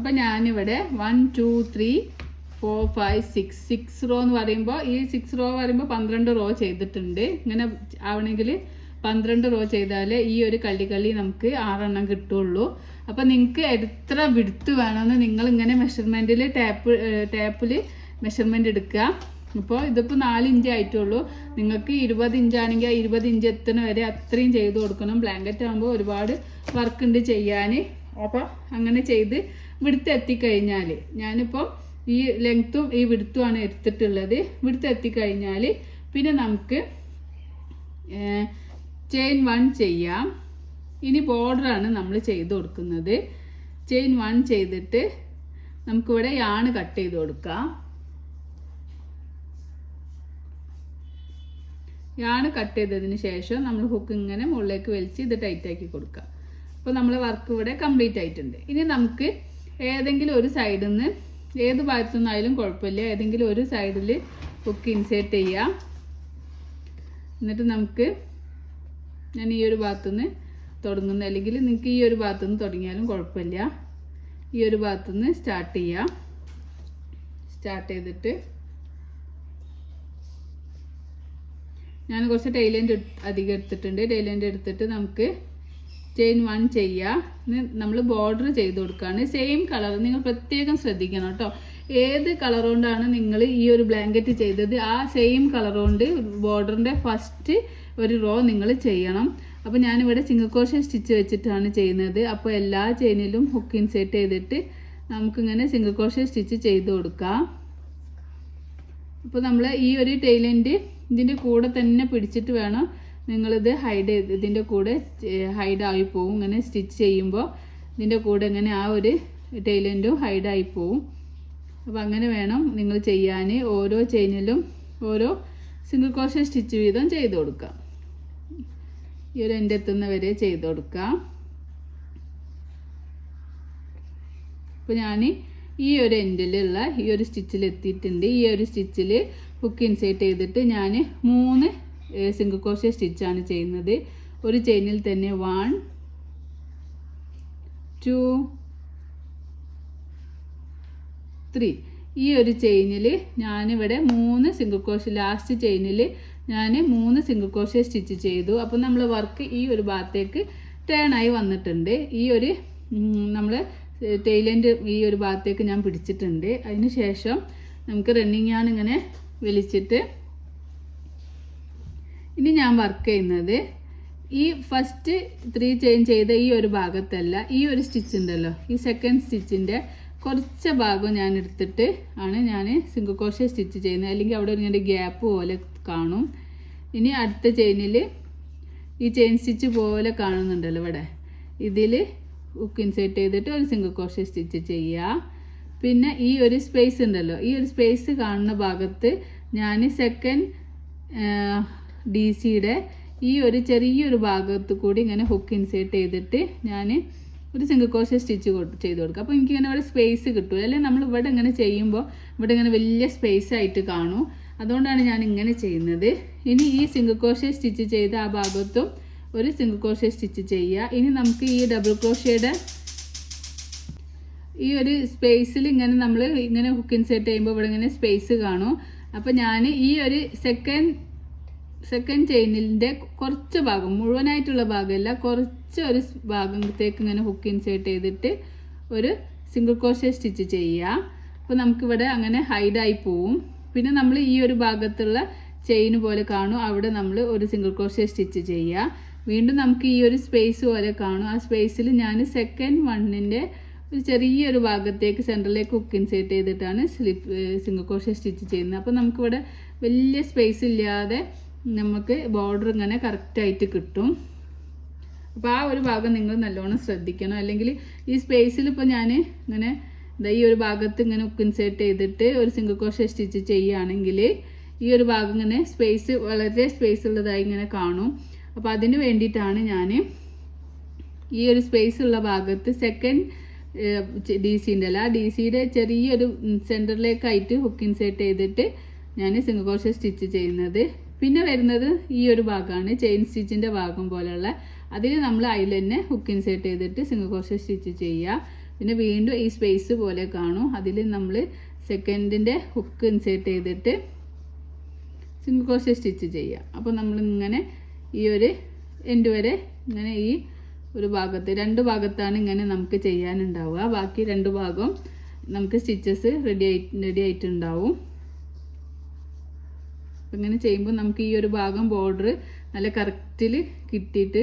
അപ്പോൾ ഞാനിവിടെ 1 2 3 4 5 6 റോ എന്ന് പറയുമ്പോൾ ഈ 6 റോ പറയുമ്പോൾ 12 റോ ചെയ്തിട്ടുണ്ട്. ഇങ്ങനെ ആവണമെങ്കിൽ 12 റോ ചെയ്താൽ ഈ ഒരു കള്ളി നമുക്ക് 6 എണ്ണം കിട്ടുള്ളൂ. അപ്പോൾ നിങ്ങൾക്ക് എത്ര വിടുത്ത് വേണമെന്ന് നിങ്ങൾ ഇങ്ങനെ മെഷർമെൻറ്റിൽ ടാപ്പിൽ മെഷർമെൻറ്റ് എടുക്കുക. ഇപ്പോൾ ഇതിപ്പോൾ 4 ഇഞ്ച് ആയിട്ടുള്ളൂ. നിങ്ങൾക്ക് 20 ഇഞ്ചാണെങ്കിൽ 20 ഇഞ്ച് എത്തുന്ന വരെ അത്രയും ചെയ്ത് കൊടുക്കണം. ബ്ലാങ്കറ്റ് ആകുമ്പോൾ ഒരുപാട് വർക്ക് ഉണ്ട് ചെയ്യാൻ. അപ്പോൾ അങ്ങനെ ചെയ്ത് വിടുത്ത് എത്തിക്കഴിഞ്ഞാൽ, ഞാനിപ്പോൾ ഈ ലെങ്ത്തും ഈ വിടുത്തുമാണ് എടുത്തിട്ടുള്ളത്. വിടുത്ത് എത്തിക്കഴിഞ്ഞാൽ പിന്നെ നമുക്ക് ചെയിൻ 1 ചെയ്യാം. ഇനി ബോർഡറാണ് നമ്മൾ ചെയ്ത് കൊടുക്കുന്നത്. ചെയിൻ 1 ചെയ്തിട്ട് നമുക്കിവിടെ യാണ് കട്ട് ചെയ്ത് കൊടുക്കാം. യാണ് കട്ട് ചെയ്തതിന് ശേഷം നമ്മൾ ഹുക്ക് ഇങ്ങനെ മുകളിലേക്ക് വലിച്ച് ഇത് ടൈറ്റാക്കി കൊടുക്കുക. അപ്പോൾ നമ്മളെ വർക്ക് ഇവിടെ കംപ്ലീറ്റ് ആയിട്ടുണ്ട്. ഇനി നമുക്ക് ഏതെങ്കിലും ഒരു സൈഡിൽ നിന്ന്, ഏത് ഭാഗത്തു നിന്നായാലും കുഴപ്പമില്ല, ഏതെങ്കിലും ഒരു സൈഡിൽ ഹുക്ക് ഇൻസേർട്ട് ചെയ്യാം. എന്നിട്ട് നമുക്ക്, ഞാൻ ഈ ഒരു ഭാഗത്തുനിന്ന് തുടങ്ങുന്ന, അല്ലെങ്കിൽ നിങ്ങൾക്ക് ഈ ഒരു ഭാഗത്തുനിന്ന് തുടങ്ങിയാലും കുഴപ്പമില്ല, ഈ ഒരു ഭാഗത്തുനിന്ന് സ്റ്റാർട്ട് ചെയ്യാം. സ്റ്റാർട്ട് ചെയ്തിട്ട് ഞാൻ കുറച്ച് ടൈലൻഡ് അധികം എടുത്തിട്ടുണ്ട്. ടൈലൻഡ് എടുത്തിട്ട് നമുക്ക് ചെയിൻ 1 ചെയ്യുക. നമ്മൾ ബോർഡർ ചെയ്ത് കൊടുക്കുകയാണ്. സെയിം കളർ നിങ്ങൾ പ്രത്യേകം ശ്രദ്ധിക്കണം കേട്ടോ. ഏത് കളർ കൊണ്ടാണ് നിങ്ങൾ ഈ ഒരു ബ്ലാങ്കറ്റ് ചെയ്തത്, ആ സെയിം കളർ കൊണ്ട് ബോർഡറിൻ്റെ ഫസ്റ്റ് ഒരു റോ നിങ്ങൾ ചെയ്യണം. അപ്പോൾ ഞാനിവിടെ സിംഗിൾ ക്രോഷേ സ്റ്റിച്ച് വെച്ചിട്ടാണ് ചെയ്യുന്നത്. അപ്പോൾ എല്ലാ ചെയിനിലും ഹുക്ക് ഇൻസേർട്ട് ചെയ്തിട്ട് നമുക്കിങ്ങനെ സിംഗിൾ ക്രോഷേ സ്റ്റിച്ച് ചെയ്ത് കൊടുക്കാം. അപ്പോൾ നമ്മൾ ഈ ഒരു ടൈലൻഡ് ഇതിൻ്റെ കൂടെ തന്നെ പിടിച്ചിട്ട് വേണം നിങ്ങളിത് ഹൈഡ് ചെയ്ത്, ഇതിൻ്റെ കൂടെ ഹൈഡായി പോവും. ഇങ്ങനെ സ്റ്റിച്ച് ചെയ്യുമ്പോൾ ഇതിൻ്റെ കൂടെ ഇങ്ങനെ ആ ഒരു ടൈലൻഡും ഹൈഡായി പോവും. അപ്പോൾ അങ്ങനെ വേണം നിങ്ങൾ ചെയ്യാൻ. ഓരോ ചെയിനിലും ഓരോ സിംഗിൾ ക്രോഷേ സ്റ്റിച്ച് വീതം ചെയ്ത് കൊടുക്കാം. ഈ ഒരു എൻ്റെ എത്തുന്ന വരെ ചെയ്ത് കൊടുക്കാം. അപ്പോൾ ഞാൻ ഈ ഒരു എൻഡിലുള്ള ഈ ഒരു സ്റ്റിച്ചിൽ എത്തിയിട്ടുണ്ട്. ഈ ഒരു സ്റ്റിച്ചിൽ ഹുക്ക് ഇൻസേർട്ട് ചെയ്തിട്ട് ഞാൻ 3 സിംഗിൾ ക്രോഷേ സ്റ്റിച്ചാണ് ചെയ്യുന്നത്. ഒരു ചെയിനിൽ തന്നെ 1 2 3 ഈ ഒരു ചെയിനിൽ ഞാനിവിടെ 3 സിംഗിൾ ക്രോഷേ, ലാസ്റ്റ് ചെയിനിൽ ഞാൻ 3 സിംഗിൾ ക്രോഷേ സ്റ്റിച്ച് ചെയ്തു. അപ്പോൾ നമ്മൾ വർക്ക് ഈ ഒരു ഭാഗത്തേക്ക് ടേൺ ആയി വന്നിട്ടുണ്ട്. ഈ ഒരു നമ്മൾ ടൈലൻഡ് ഈ ഒരു ഭാഗത്തേക്ക് ഞാൻ പിടിച്ചിട്ടുണ്ട്. അതിന് ശേഷം നമുക്ക് റണ്ണിങ് ആണ് ഇങ്ങനെ വലിച്ചിട്ട്, ഇനി ഞാൻ വർക്ക് ചെയ്യുന്നത് ഈ ഫസ്റ്റ് 3 ചെയിൻ ചെയ്ത ഈ ഒരു ഭാഗത്തല്ല, ഈ ഒരു സ്റ്റിച്ച് ഉണ്ടല്ലോ, ഈ സെക്കൻഡ് സ്റ്റിച്ചിൻ്റെ കുറച്ച് ഭാഗം ഞാൻ എടുത്തിട്ട് ആണ് ഞാൻ സിംഗിൾ ക്രോഷേ സ്റ്റിച്ച് ചെയ്യുന്നത്. അല്ലെങ്കിൽ അവിടെ ഇങ്ങനെ ഗ്യാപ്പ് പോലെ കാണും. ഇനി അടുത്ത ചെയിനിൽ ഈ ചെയിൻ സ്റ്റിച്ച് പോലെ കാണുന്നുണ്ടല്ലോ ഇവിടെ, ഇതിൽ ഹുക്ക് ഇൻസേർട്ട് ചെയ്തിട്ട് ഒരു സിംഗിൾ ക്രോഷേ സ്റ്റിച്ച് ചെയ്യുക. പിന്നെ ഈ ഒരു സ്പേസ് ഉണ്ടല്ലോ, ഈ ഒരു സ്പേസ് കാണുന്ന ഭാഗത്ത് ഞാൻ സെക്കൻഡ് DCയുടെ ഈ ഒരു ചെറിയൊരു ഭാഗത്ത് കൂടി ഇങ്ങനെ ഹുക്ക് ഇൻസേർട്ട് ചെയ്തിട്ട് ഞാൻ ഒരു സിംഗിൾ ക്രോഷേ സ്റ്റിച്ച് ചെയ്ത് കൊടുക്കുക. അപ്പോൾ എനിക്കിങ്ങനെ ഇവിടെ സ്പേസ് കിട്ടും. അല്ലെങ്കിൽ നമ്മൾ ഇവിടെ ഇങ്ങനെ ചെയ്യുമ്പോൾ ഇവിടെ ഇങ്ങനെ വലിയ സ്പേസ് ആയിട്ട് കാണും. അതുകൊണ്ടാണ് ഞാൻ ഇങ്ങനെ ചെയ്യുന്നത്. ഇനി ഈ സിംഗിൾ ക്രോഷേ സ്റ്റിച്ച് ചെയ്ത ആ ഭാഗത്തും ഒരു സിംഗിൾ ക്രോഷേ സ്റ്റിച്ച് ചെയ്യുക. ഇനി നമുക്ക് ഈ ഡബിൾ ക്രോഷേയുടെ ഈ ഒരു സ്പേസിൽ ഇങ്ങനെ നമ്മൾ ഇങ്ങനെ ഹുക്ക് ഇൻസേർട്ട് ചെയ്യുമ്പോൾ ഇവിടെ ഇങ്ങനെ സ്പേസ് കാണും. അപ്പോൾ ഞാൻ ഈ ഒരു സെക്കൻഡ് ചെയിനിൻ്റെ കുറച്ച് ഭാഗം, മുഴുവനായിട്ടുള്ള ഭാഗമല്ല, കുറച്ച് ഒരു ഭാഗത്തേക്ക് ഇങ്ങനെ ഹുക്ക് ഇൻസേർട്ട് ചെയ്തിട്ട് ഒരു സിംഗിൾ ക്രോഷേ സ്റ്റിച്ച് ചെയ്യുക. അപ്പോൾ നമുക്കിവിടെ അങ്ങനെ ഹൈഡായി പോവും. പിന്നെ നമ്മൾ ഈ ഒരു ഭാഗത്തുള്ള ചെയിൻ പോലെ കാണും, അവിടെ നമ്മൾ ഒരു സിംഗിൾ ക്രോഷേ സ്റ്റിച്ച് ചെയ്യുക. വീണ്ടും നമുക്ക് ഈ ഒരു സ്പേസ് പോലെ കാണും. ആ സ്പേസിൽ ഞാൻ സെക്കൻഡ് 1ൻ്റെ ഒരു ചെറിയൊരു ഭാഗത്തേക്ക് സെൻറ്ററിലേക്ക് ഹുക്ക് ഇൻസേർട്ട് ചെയ്തിട്ടാണ് സിംഗിൾ ക്രോഷേ സ്റ്റിച്ച് ചെയ്യുന്നത്. അപ്പോൾ നമുക്കിവിടെ വലിയ സ്പേസ് ഇല്ലാതെ നമുക്ക് ബോർഡർ ഇങ്ങനെ കറക്റ്റായിട്ട് കിട്ടും. അപ്പോൾ ആ ഒരു ഭാഗം നിങ്ങൾ നല്ലോണം ശ്രദ്ധിക്കണം. അല്ലെങ്കിൽ ഈ സ്പേസിൽ ഇപ്പോൾ ഞാൻ ഇങ്ങനെ ഈ ഒരു ഭാഗത്ത് ഇങ്ങനെ ഹുക്ക് ഇൻസേർട്ട് ചെയ്തിട്ട് ഒരു സിംഗിൾ ക്രോഷേ സ്റ്റിച്ച് ചെയ്യുകയാണെങ്കിൽ ഈ ഒരു ഭാഗം ഇങ്ങനെ സ്പേസ്, വളരെ സ്പേസ് ഉള്ളതായി ഇങ്ങനെ കാണും. അപ്പോൾ അതിന് വേണ്ടിയിട്ടാണ് ഞാൻ ഈ ഒരു സ്പേസ് ഉള്ള ഭാഗത്ത് സെക്കൻഡ് DCൻ്റെ അല്ല, DCയുടെ ചെറിയൊരു സെൻറ്ററിലേക്കായിട്ട് ഹുക്ക് ഇൻസേർട്ട് ചെയ്തിട്ട് ഞാൻ സിംഗിൾ ക്രോഷേ സ്റ്റിച്ച് ചെയ്യുന്നത്. പിന്നെ വരുന്നത് ഈ ഒരു ഭാഗമാണ്, ചെയിൻ സ്റ്റിച്ചിൻ്റെ ഭാഗം പോലെയുള്ള, അതിൽ നമ്മൾ അതിൽ തന്നെ ഹുക്ക് ഇൻസേർട്ട് ചെയ്തിട്ട് സിംഗിൾ ക്രോഷേ സ്റ്റിച്ച് ചെയ്യുക. പിന്നെ വീണ്ടും ഈ സ്പേസ് പോലെ കാണും. അതിൽ നമ്മൾ സെക്കൻഡിൻ്റെ ഹുക്ക് ഇൻസേർട്ട് ചെയ്തിട്ട് സിംഗിൾ ക്രോഷേ സ്റ്റിച്ച് ചെയ്യുക. അപ്പോൾ നമ്മളിങ്ങനെ ഈ ഒരു എൻഡ് വരെ ഇങ്ങനെ ഈ ഒരു ഭാഗത്ത് 2 ഭാഗത്താണ് ഇങ്ങനെ നമുക്ക് ചെയ്യാനുണ്ടാവുക. ബാക്കി 2 ഭാഗം നമുക്ക് സ്റ്റിച്ചസ് റെഡി ആയിട്ടുണ്ടാവും. അപ്പം ഇങ്ങനെ ചെയ്യുമ്പോൾ നമുക്ക് ഈ ഒരു ഭാഗം ബോർഡർ നല്ല കറക്റ്റിൽ കിട്ടിയിട്ട്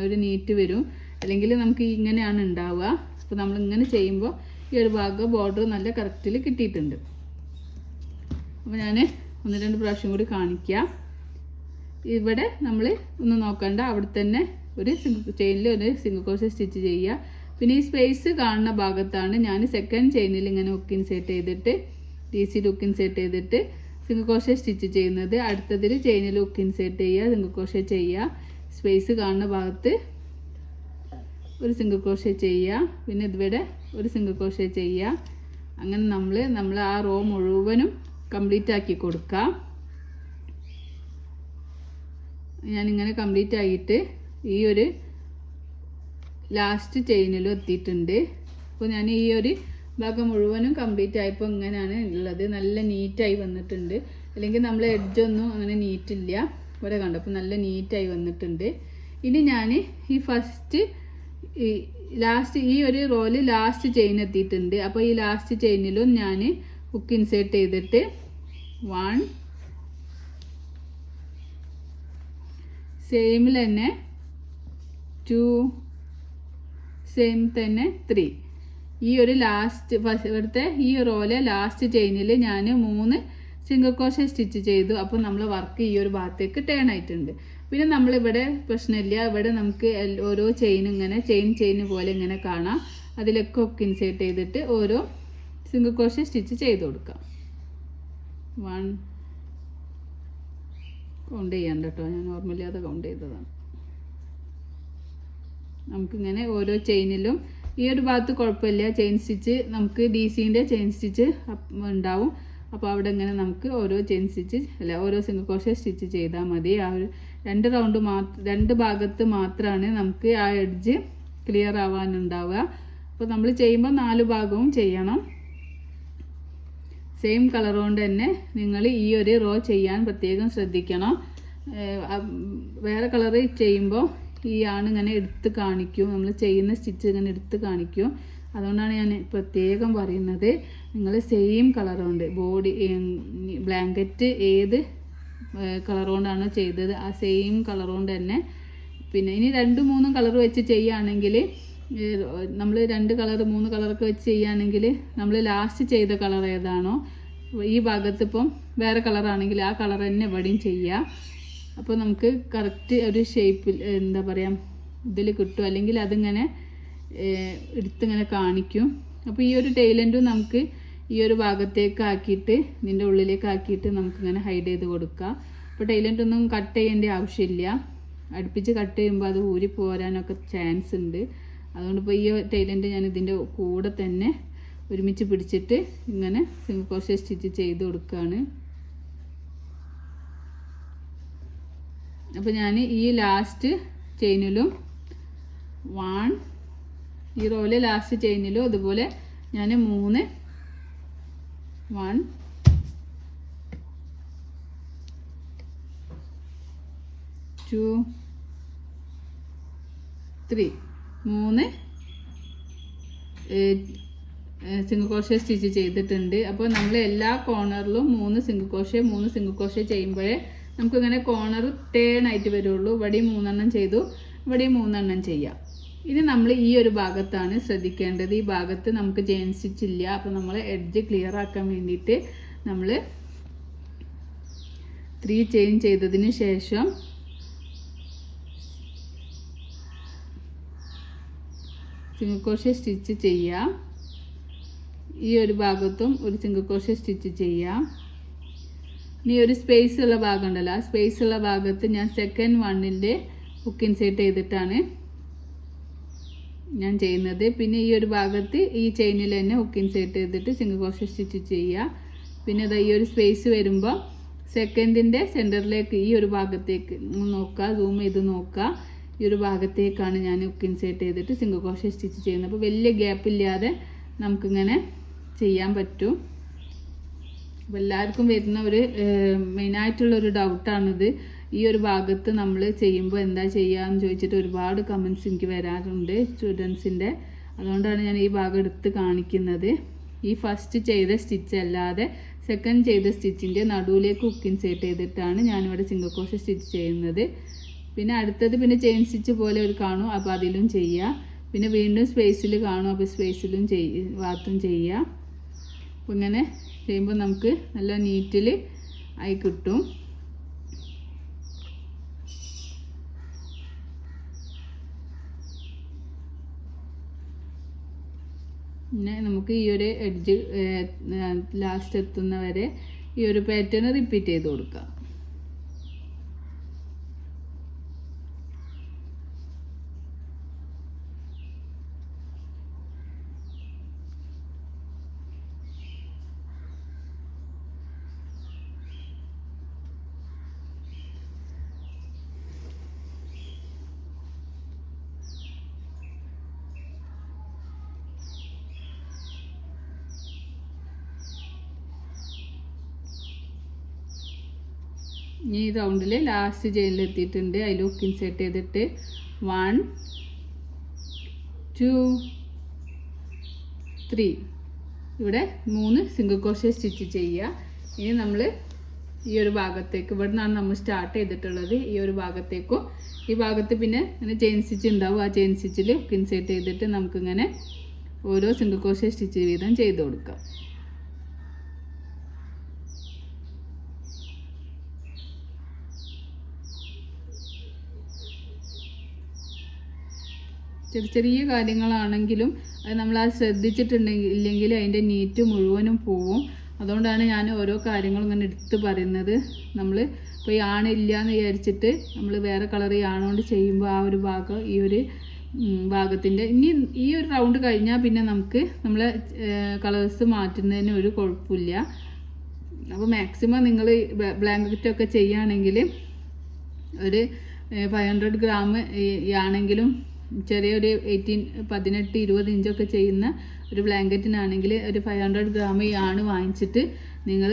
ഒരു നീറ്റ് വരും. അല്ലെങ്കിൽ നമുക്ക് ഇങ്ങനെയാണ് ഉണ്ടാവുക. അപ്പോൾ നമ്മളിങ്ങനെ ചെയ്യുമ്പോൾ ഈ ഒരു ഭാഗം ബോർഡർ നല്ല കറക്റ്റിൽ കിട്ടിയിട്ടുണ്ട്. അപ്പോൾ ഞാൻ 1-2 പ്രാവശ്യം കൂടി കാണിക്കാം. ഇവിടെ നമ്മൾ ഒന്നും നോക്കണ്ട, അവിടെ തന്നെ ഒരു ചെയിനിൽ ഒരു സിംഗിൾ ക്രോഷേ സ്റ്റിച്ച് ചെയ്യുക. പിന്നെ ഈ സ്പേസ് കാണുന്ന ഭാഗത്താണ് ഞാൻ സെക്കൻഡ് ചെയിനിൽ ഇങ്ങനെ ഹുക്ക് ഇൻസേർട്ട് ചെയ്തിട്ട് DC ഹുക്ക് ഇൻസേർട്ട് ചെയ്തിട്ട് സിംഗിൾ ക്രോഷേ സ്റ്റിച്ച് ചെയ്യുന്നത്. അടുത്തതിൽ ചെയിനിൽ ഹുക്ക് ഇൻസേർട്ട് ചെയ്യുക, സിംഗിൾ ക്രോഷേ ചെയ്യുക. സ്പേസ് കാണുന്ന ഭാഗത്ത് ഒരു സിംഗിൾ ക്രോഷേ ചെയ്യുക. പിന്നെ ഇവിടെ ഒരു സിംഗിൾ ക്രോഷേ ചെയ്യുക. അങ്ങനെ നമ്മൾ ആ റോ മുഴുവനും കംപ്ലീറ്റ് ആക്കി കൊടുക്കുക. ഞാനിങ്ങനെ കംപ്ലീറ്റ് ആയിട്ട് ഈ ഒരു ലാസ്റ്റ് ചെയിനിലും എത്തിയിട്ടുണ്ട്. അപ്പോൾ ഞാൻ ഈ ഒരു ഭാഗം മുഴുവനും കംപ്ലീറ്റ് ആയപ്പോൾ ഇങ്ങനെയാണ് ഉള്ളത്. നല്ല നീറ്റായി വന്നിട്ടുണ്ട്. അല്ലെങ്കിൽ നമ്മൾ എഡ്ജൊന്നും അങ്ങനെ നീറ്റില്ല. ഇവിടെ കണ്ടപ്പോൾ നല്ല നീറ്റായി വന്നിട്ടുണ്ട്. ഇനി ഞാൻ ഈ ലാസ്റ്റ് ഈ ഒരു റോയിൽ ലാസ്റ്റ് ചെയിൻ എത്തിയിട്ടുണ്ട്. അപ്പോൾ ഈ ലാസ്റ്റ് ചെയിനിലും ഞാൻ ഹുക്ക് ഇൻസേർട്ട് ചെയ്തിട്ട് 1 സെയിമിൽ തന്നെ 2 സെയിം തന്നെ 3 ഈ ഒരു ലാസ്റ്റ് ഇവിടുത്തെ ഈ റോയിലെ ലാസ്റ്റ് ചെയിനിൽ ഞാൻ 3 സിംഗിൾ ക്രോഷേ സ്റ്റിച്ച് ചെയ്തു. അപ്പോൾ നമ്മൾ വർക്ക് ഈ ഒരു ഭാഗത്തേക്ക് ടേൺ ആയിട്ടുണ്ട്. പിന്നെ നമ്മളിവിടെ പ്രശ്നമില്ല. ഇവിടെ നമുക്ക് ഓരോ ചെയിൻ ഇങ്ങനെ ചെയിൻ പോലെ ഇങ്ങനെ കാണാം. അതിലൊക്കെ ഹുക്ക് ഇൻസേർട്ട് ചെയ്തിട്ട് ഓരോ സിംഗിൾ ക്രോഷേ സ്റ്റിച്ച് ചെയ്ത് കൊടുക്കാം. 1 കൗണ്ട് ചെയ്യണ്ട കേട്ടോ, ഞാൻ നോർമലി അത് കൗണ്ട് ചെയ്തതാണ്. നമുക്കിങ്ങനെ ഓരോ ചെയിനിലും ഈ ഒരു ഭാഗത്ത് കുഴപ്പമില്ല, ചെയിൻ സ്റ്റിച്ച് നമുക്ക് DCൻ്റെ ചെയിൻ സ്റ്റിച്ച് ഉണ്ടാവും. അപ്പോൾ അവിടെ ഇങ്ങനെ നമുക്ക് ഓരോ ചെയിൻ സ്റ്റിച്ച് ഓരോ സിംഗിൾ ക്രോഷേ സ്റ്റിച്ച് ചെയ്താൽ മതി. ആ ഒരു 2 റൗണ്ട് 2 ഭാഗത്ത് മാത്രമാണ് നമുക്ക് ആ എഡ്ജ് ക്ലിയർ ആവാനുണ്ടാവുക. അപ്പോൾ നമ്മൾ ചെയ്യുമ്പോൾ 4 ഭാഗവും ചെയ്യണം. സെയിം കളർ കൊണ്ട് തന്നെ നിങ്ങൾ ഈ ഒരു റോ ചെയ്യാൻ പ്രത്യേകം ശ്രദ്ധിക്കണം. വേറെ കളർ ചെയ്യുമ്പോൾ ഈ ഇങ്ങനെ എടുത്ത് കാണിക്കും, നമ്മൾ ചെയ്യുന്ന സ്റ്റിച്ച് ഇങ്ങനെ എടുത്ത് കാണിക്കും. അതുകൊണ്ടാണ് ഞാൻ പ്രത്യേകം പറയുന്നത്, നിങ്ങൾ സെയിം കളർ കൊണ്ട് ബോഡി ബ്ലാങ്കറ്റ് ഏത് കളർ കൊണ്ടാണോ ചെയ്തത് ആ സെയിം കളർ കൊണ്ട് തന്നെ. പിന്നെ ഇനി 2-3 കളർ വെച്ച് ചെയ്യുകയാണെങ്കിൽ നമ്മൾ 2 കളർ 3 കളറൊക്കെ വെച്ച് ചെയ്യുകയാണെങ്കിൽ നമ്മൾ ലാസ്റ്റ് ചെയ്ത കളർ ഏതാണോ ഈ ഭാഗത്ത് ഇപ്പം വേറെ കളറാണെങ്കിൽ ആ കളർ തന്നെ ഇവിടെയും ചെയ്യുക. അപ്പോൾ നമുക്ക് കറക്റ്റ് ഒരു ഷേപ്പിൽ എന്താ പറയുക ഇതിൽ കിട്ടും. അല്ലെങ്കിൽ അതിങ്ങനെ എടുത്തിങ്ങനെ കാണിക്കും. അപ്പോൾ ഈ ഒരു ടൈലൻറ്റും നമുക്ക് ഈ ഒരു ഭാഗത്തേക്ക് ആക്കിയിട്ട് ഇതിൻ്റെ ഉള്ളിലേക്ക് ആക്കിയിട്ട് നമുക്കിങ്ങനെ ഹൈഡ് ചെയ്ത് കൊടുക്കാം. അപ്പോൾ ടൈലൻറ്റൊന്നും കട്ട് ചെയ്യേണ്ട ആവശ്യമില്ല. അടുപ്പിച്ച് കട്ട് ചെയ്യുമ്പോൾ അത് ഊരി പോരാനൊക്കെ ചാൻസ് ഉണ്ട്. അതുകൊണ്ട് ഇപ്പോൾ ഈ ടൈലൻറ്റ് ഞാൻ ഇതിൻ്റെ കൂടെ തന്നെ ഒരുമിച്ച് പിടിച്ചിട്ട് ഇങ്ങനെ സിംഗിൾ ക്രോഷേ സ്റ്റിച്ച് ചെയ്ത് കൊടുക്കുകയാണ്. അപ്പോൾ ഞാൻ ഈ ലാസ്റ്റ് ചെയിനിലും 1 ഈ റോയിലെ ലാസ്റ്റ് ചെയിനിലും അതുപോലെ ഞാൻ 3 1 2 3 3 സിംഗിൾ ക്രോഷേ സ്റ്റിച്ച് ചെയ്തിട്ടുണ്ട്. അപ്പോൾ നമ്മൾ എല്ലാ കോർണറിലും 3 സിംഗിൾ ക്രോഷേ ചെയ്യുമ്പോഴേ നമുക്കിങ്ങനെ കോർണർ ടേൺ ആയിട്ട് വരുള്ളൂ. ഇവിടെയും 3 എണ്ണം ചെയ്തു, ഇവിടെയും 3 എണ്ണം ചെയ്യാം. ഇനി നമ്മൾ ഈ ഒരു ഭാഗത്താണ് ശ്രദ്ധിക്കേണ്ടത്. ഈ ഭാഗത്ത് നമുക്ക് ചെയിൻ സ്റ്റിച്ച് ഇല്ല. അപ്പോൾ നമ്മൾ എഡ്ജ് ക്ലിയർ ആക്കാൻ വേണ്ടിയിട്ട് നമ്മൾ 3 ചെയിൻ ചെയ്തതിന് ശേഷം സിംഗിൾ ക്രോഷേ സ്റ്റിച്ച് ചെയ്യാം. ഈ ഒരു ഭാഗത്തും ഒരു സിംഗിൾ ക്രോഷേ സ്റ്റിച്ച് ചെയ്യാം. ഇനി ഒരു സ്പേസ് ഉള്ള ഭാഗം ഉണ്ടല്ലോ, ആ സ്പേസ് ഉള്ള ഭാഗത്ത് ഞാൻ സെക്കൻഡ് 1ൻ്റെ ഹുക്ക് ഇൻസേർട്ട് ചെയ്തിട്ടാണ് ഞാൻ ചെയ്യുന്നത്. പിന്നെ ഈ ഒരു ഭാഗത്ത് ഈ ചെയിനിൽ തന്നെ ഹുക്ക് ഇൻസേർട്ട് ചെയ്തിട്ട് സിംഗിൾ ക്രോഷേ സ്റ്റിച്ച് ചെയ്യുക. പിന്നെ ഈ ഒരു സ്പേസ് വരുമ്പോൾ സെക്കൻഡിൻ്റെ സെൻറ്ററിലേക്ക് ഈ ഒരു ഭാഗത്തേക്ക് നോക്കുക, സൂം ചെയ്ത് നോക്കുക. ഈ ഒരു ഭാഗത്തേക്കാണ് ഞാൻ ഹുക്ക് ഇൻസേർട്ട് ചെയ്തിട്ട് സിംഗിൾ ക്രോഷേ സ്റ്റിച്ച് ചെയ്യുന്നത്. അപ്പോൾ വലിയ ഗ്യാപ്പ് ഇല്ലാതെ നമുക്കിങ്ങനെ ചെയ്യാൻ പറ്റും. അപ്പോൾ എല്ലാവർക്കും വരുന്ന ഒരു മെയിനായിട്ടുള്ളൊരു ഡൗട്ടാണിത്. ഈ ഒരു ഭാഗത്ത് നമ്മൾ ചെയ്യുമ്പോൾ എന്താ ചെയ്യുകയെന്ന് ചോദിച്ചിട്ട് ഒരുപാട് കമൻറ്റ്സ് എനിക്ക് വരാറുണ്ട് സ്റ്റുഡൻസിൻ്റെ. അതുകൊണ്ടാണ് ഞാൻ ഈ ഭാഗം എടുത്ത് കാണിക്കുന്നത്. ഈ ഫസ്റ്റ് ചെയ്ത സ്റ്റിച്ച് അല്ലാതെ സെക്കൻഡ് ചെയ്ത സ്റ്റിച്ചിൻ്റെ നടുവിലേക്ക് ഹുക്ക് ഇൻസേർട്ട് ചെയ്തിട്ടാണ് ഞാനിവിടെ സിംഗിൾ ക്രോഷേ സ്റ്റിച്ച് ചെയ്യുന്നത്. പിന്നെ അടുത്തത് പിന്നെ ചെയിൻ സ്റ്റിച്ച് പോലെ ഒരു കാണും, അപ്പോൾ അതിലും ചെയ്യുക. പിന്നെ വീണ്ടും സ്പേസിൽ കാണും, അപ്പോൾ സ്പേസിലും ഭാഗത്തും ചെയ്യുക. അപ്പോൾ ഇങ്ങനെ ചെയ്യുമ്പോൾ നമുക്ക് നല്ല നീറ്റിൽ ആയി കിട്ടും. പിന്നെ നമുക്ക് ഈ ഒരു എഡ്ജ് ലാസ്റ്റ് എത്തുന്നവരെ ഈ ഒരു പാറ്റേൺ റിപ്പീറ്റ് ചെയ്ത് കൊടുക്കാം. ഈ റൗണ്ടിൽ ലാസ്റ്റ് ചെയിനിൽ എത്തിയിട്ടുണ്ട്. അതിൽ ഹുക്ക് ഇൻസേർട്ട് ചെയ്തിട്ട് 1 2 3 ഇവിടെ 3 സിംഗിൾ ക്രോഷേ സ്റ്റിച്ച് ചെയ്യുക. ഇനി നമ്മൾ ഈ ഒരു ഭാഗത്തേക്ക് ഇവിടെ നിന്നാണ് നമ്മൾ സ്റ്റാർട്ട് ചെയ്തിട്ടുള്ളത്. ഈ ഒരു ഭാഗത്തേക്കും ഈ ഭാഗത്ത് പിന്നെ ഇങ്ങനെ ചെയിൻ സ്റ്റിച്ച് ഉണ്ടാവും. ആ ചെയിൻ സ്റ്റിച്ചിൽ ഹുക്ക് ഇൻസേർട്ട് ചെയ്തിട്ട് നമുക്കിങ്ങനെ ഓരോ സിംഗിൾ ക്രോഷേ സ്റ്റിച്ച് വീതം ചെയ്ത് കൊടുക്കാം. ചെറിയ ചെറിയ കാര്യങ്ങളാണെങ്കിലും അത് നമ്മൾ അത് ശ്രദ്ധിച്ചിട്ടുണ്ടെങ്കിൽ അതിൻ്റെ നീറ്റ് മുഴുവനും പോവും. അതുകൊണ്ടാണ് ഞാൻ ഓരോ കാര്യങ്ങളും ഇങ്ങനെ എടുത്ത് പറയുന്നത്. നമ്മൾ ഇപ്പോൾ യാണില്ല എന്ന് വിചാരിച്ചിട്ട് നമ്മൾ വേറെ കളർ യാണോണ്ട് ചെയ്യുമ്പോൾ ആ ഒരു ഭാഗം ഈ ഒരു ഭാഗത്തിൻ്റെ ഇനി ഈ ഒരു റൗണ്ട് കഴിഞ്ഞാൽ പിന്നെ നമുക്ക് നമ്മളെ കളേഴ്സ് മാറ്റുന്നതിന് ഒരു കുഴപ്പമില്ല. അപ്പോൾ മാക്സിമം നിങ്ങൾ ബ്ലാങ്കറ്റൊക്കെ ചെയ്യുകയാണെങ്കിൽ ഒരു 500 ഗ്രാം ആണെങ്കിലും ചെറിയൊരു 18-20 ഇഞ്ചൊക്കെ ചെയ്യുന്ന ഒരു ബ്ലാങ്കറ്റിനാണെങ്കിൽ ഒരു 500 ഗ്രാം യാണ് വാങ്ങിച്ചിട്ട് നിങ്ങൾ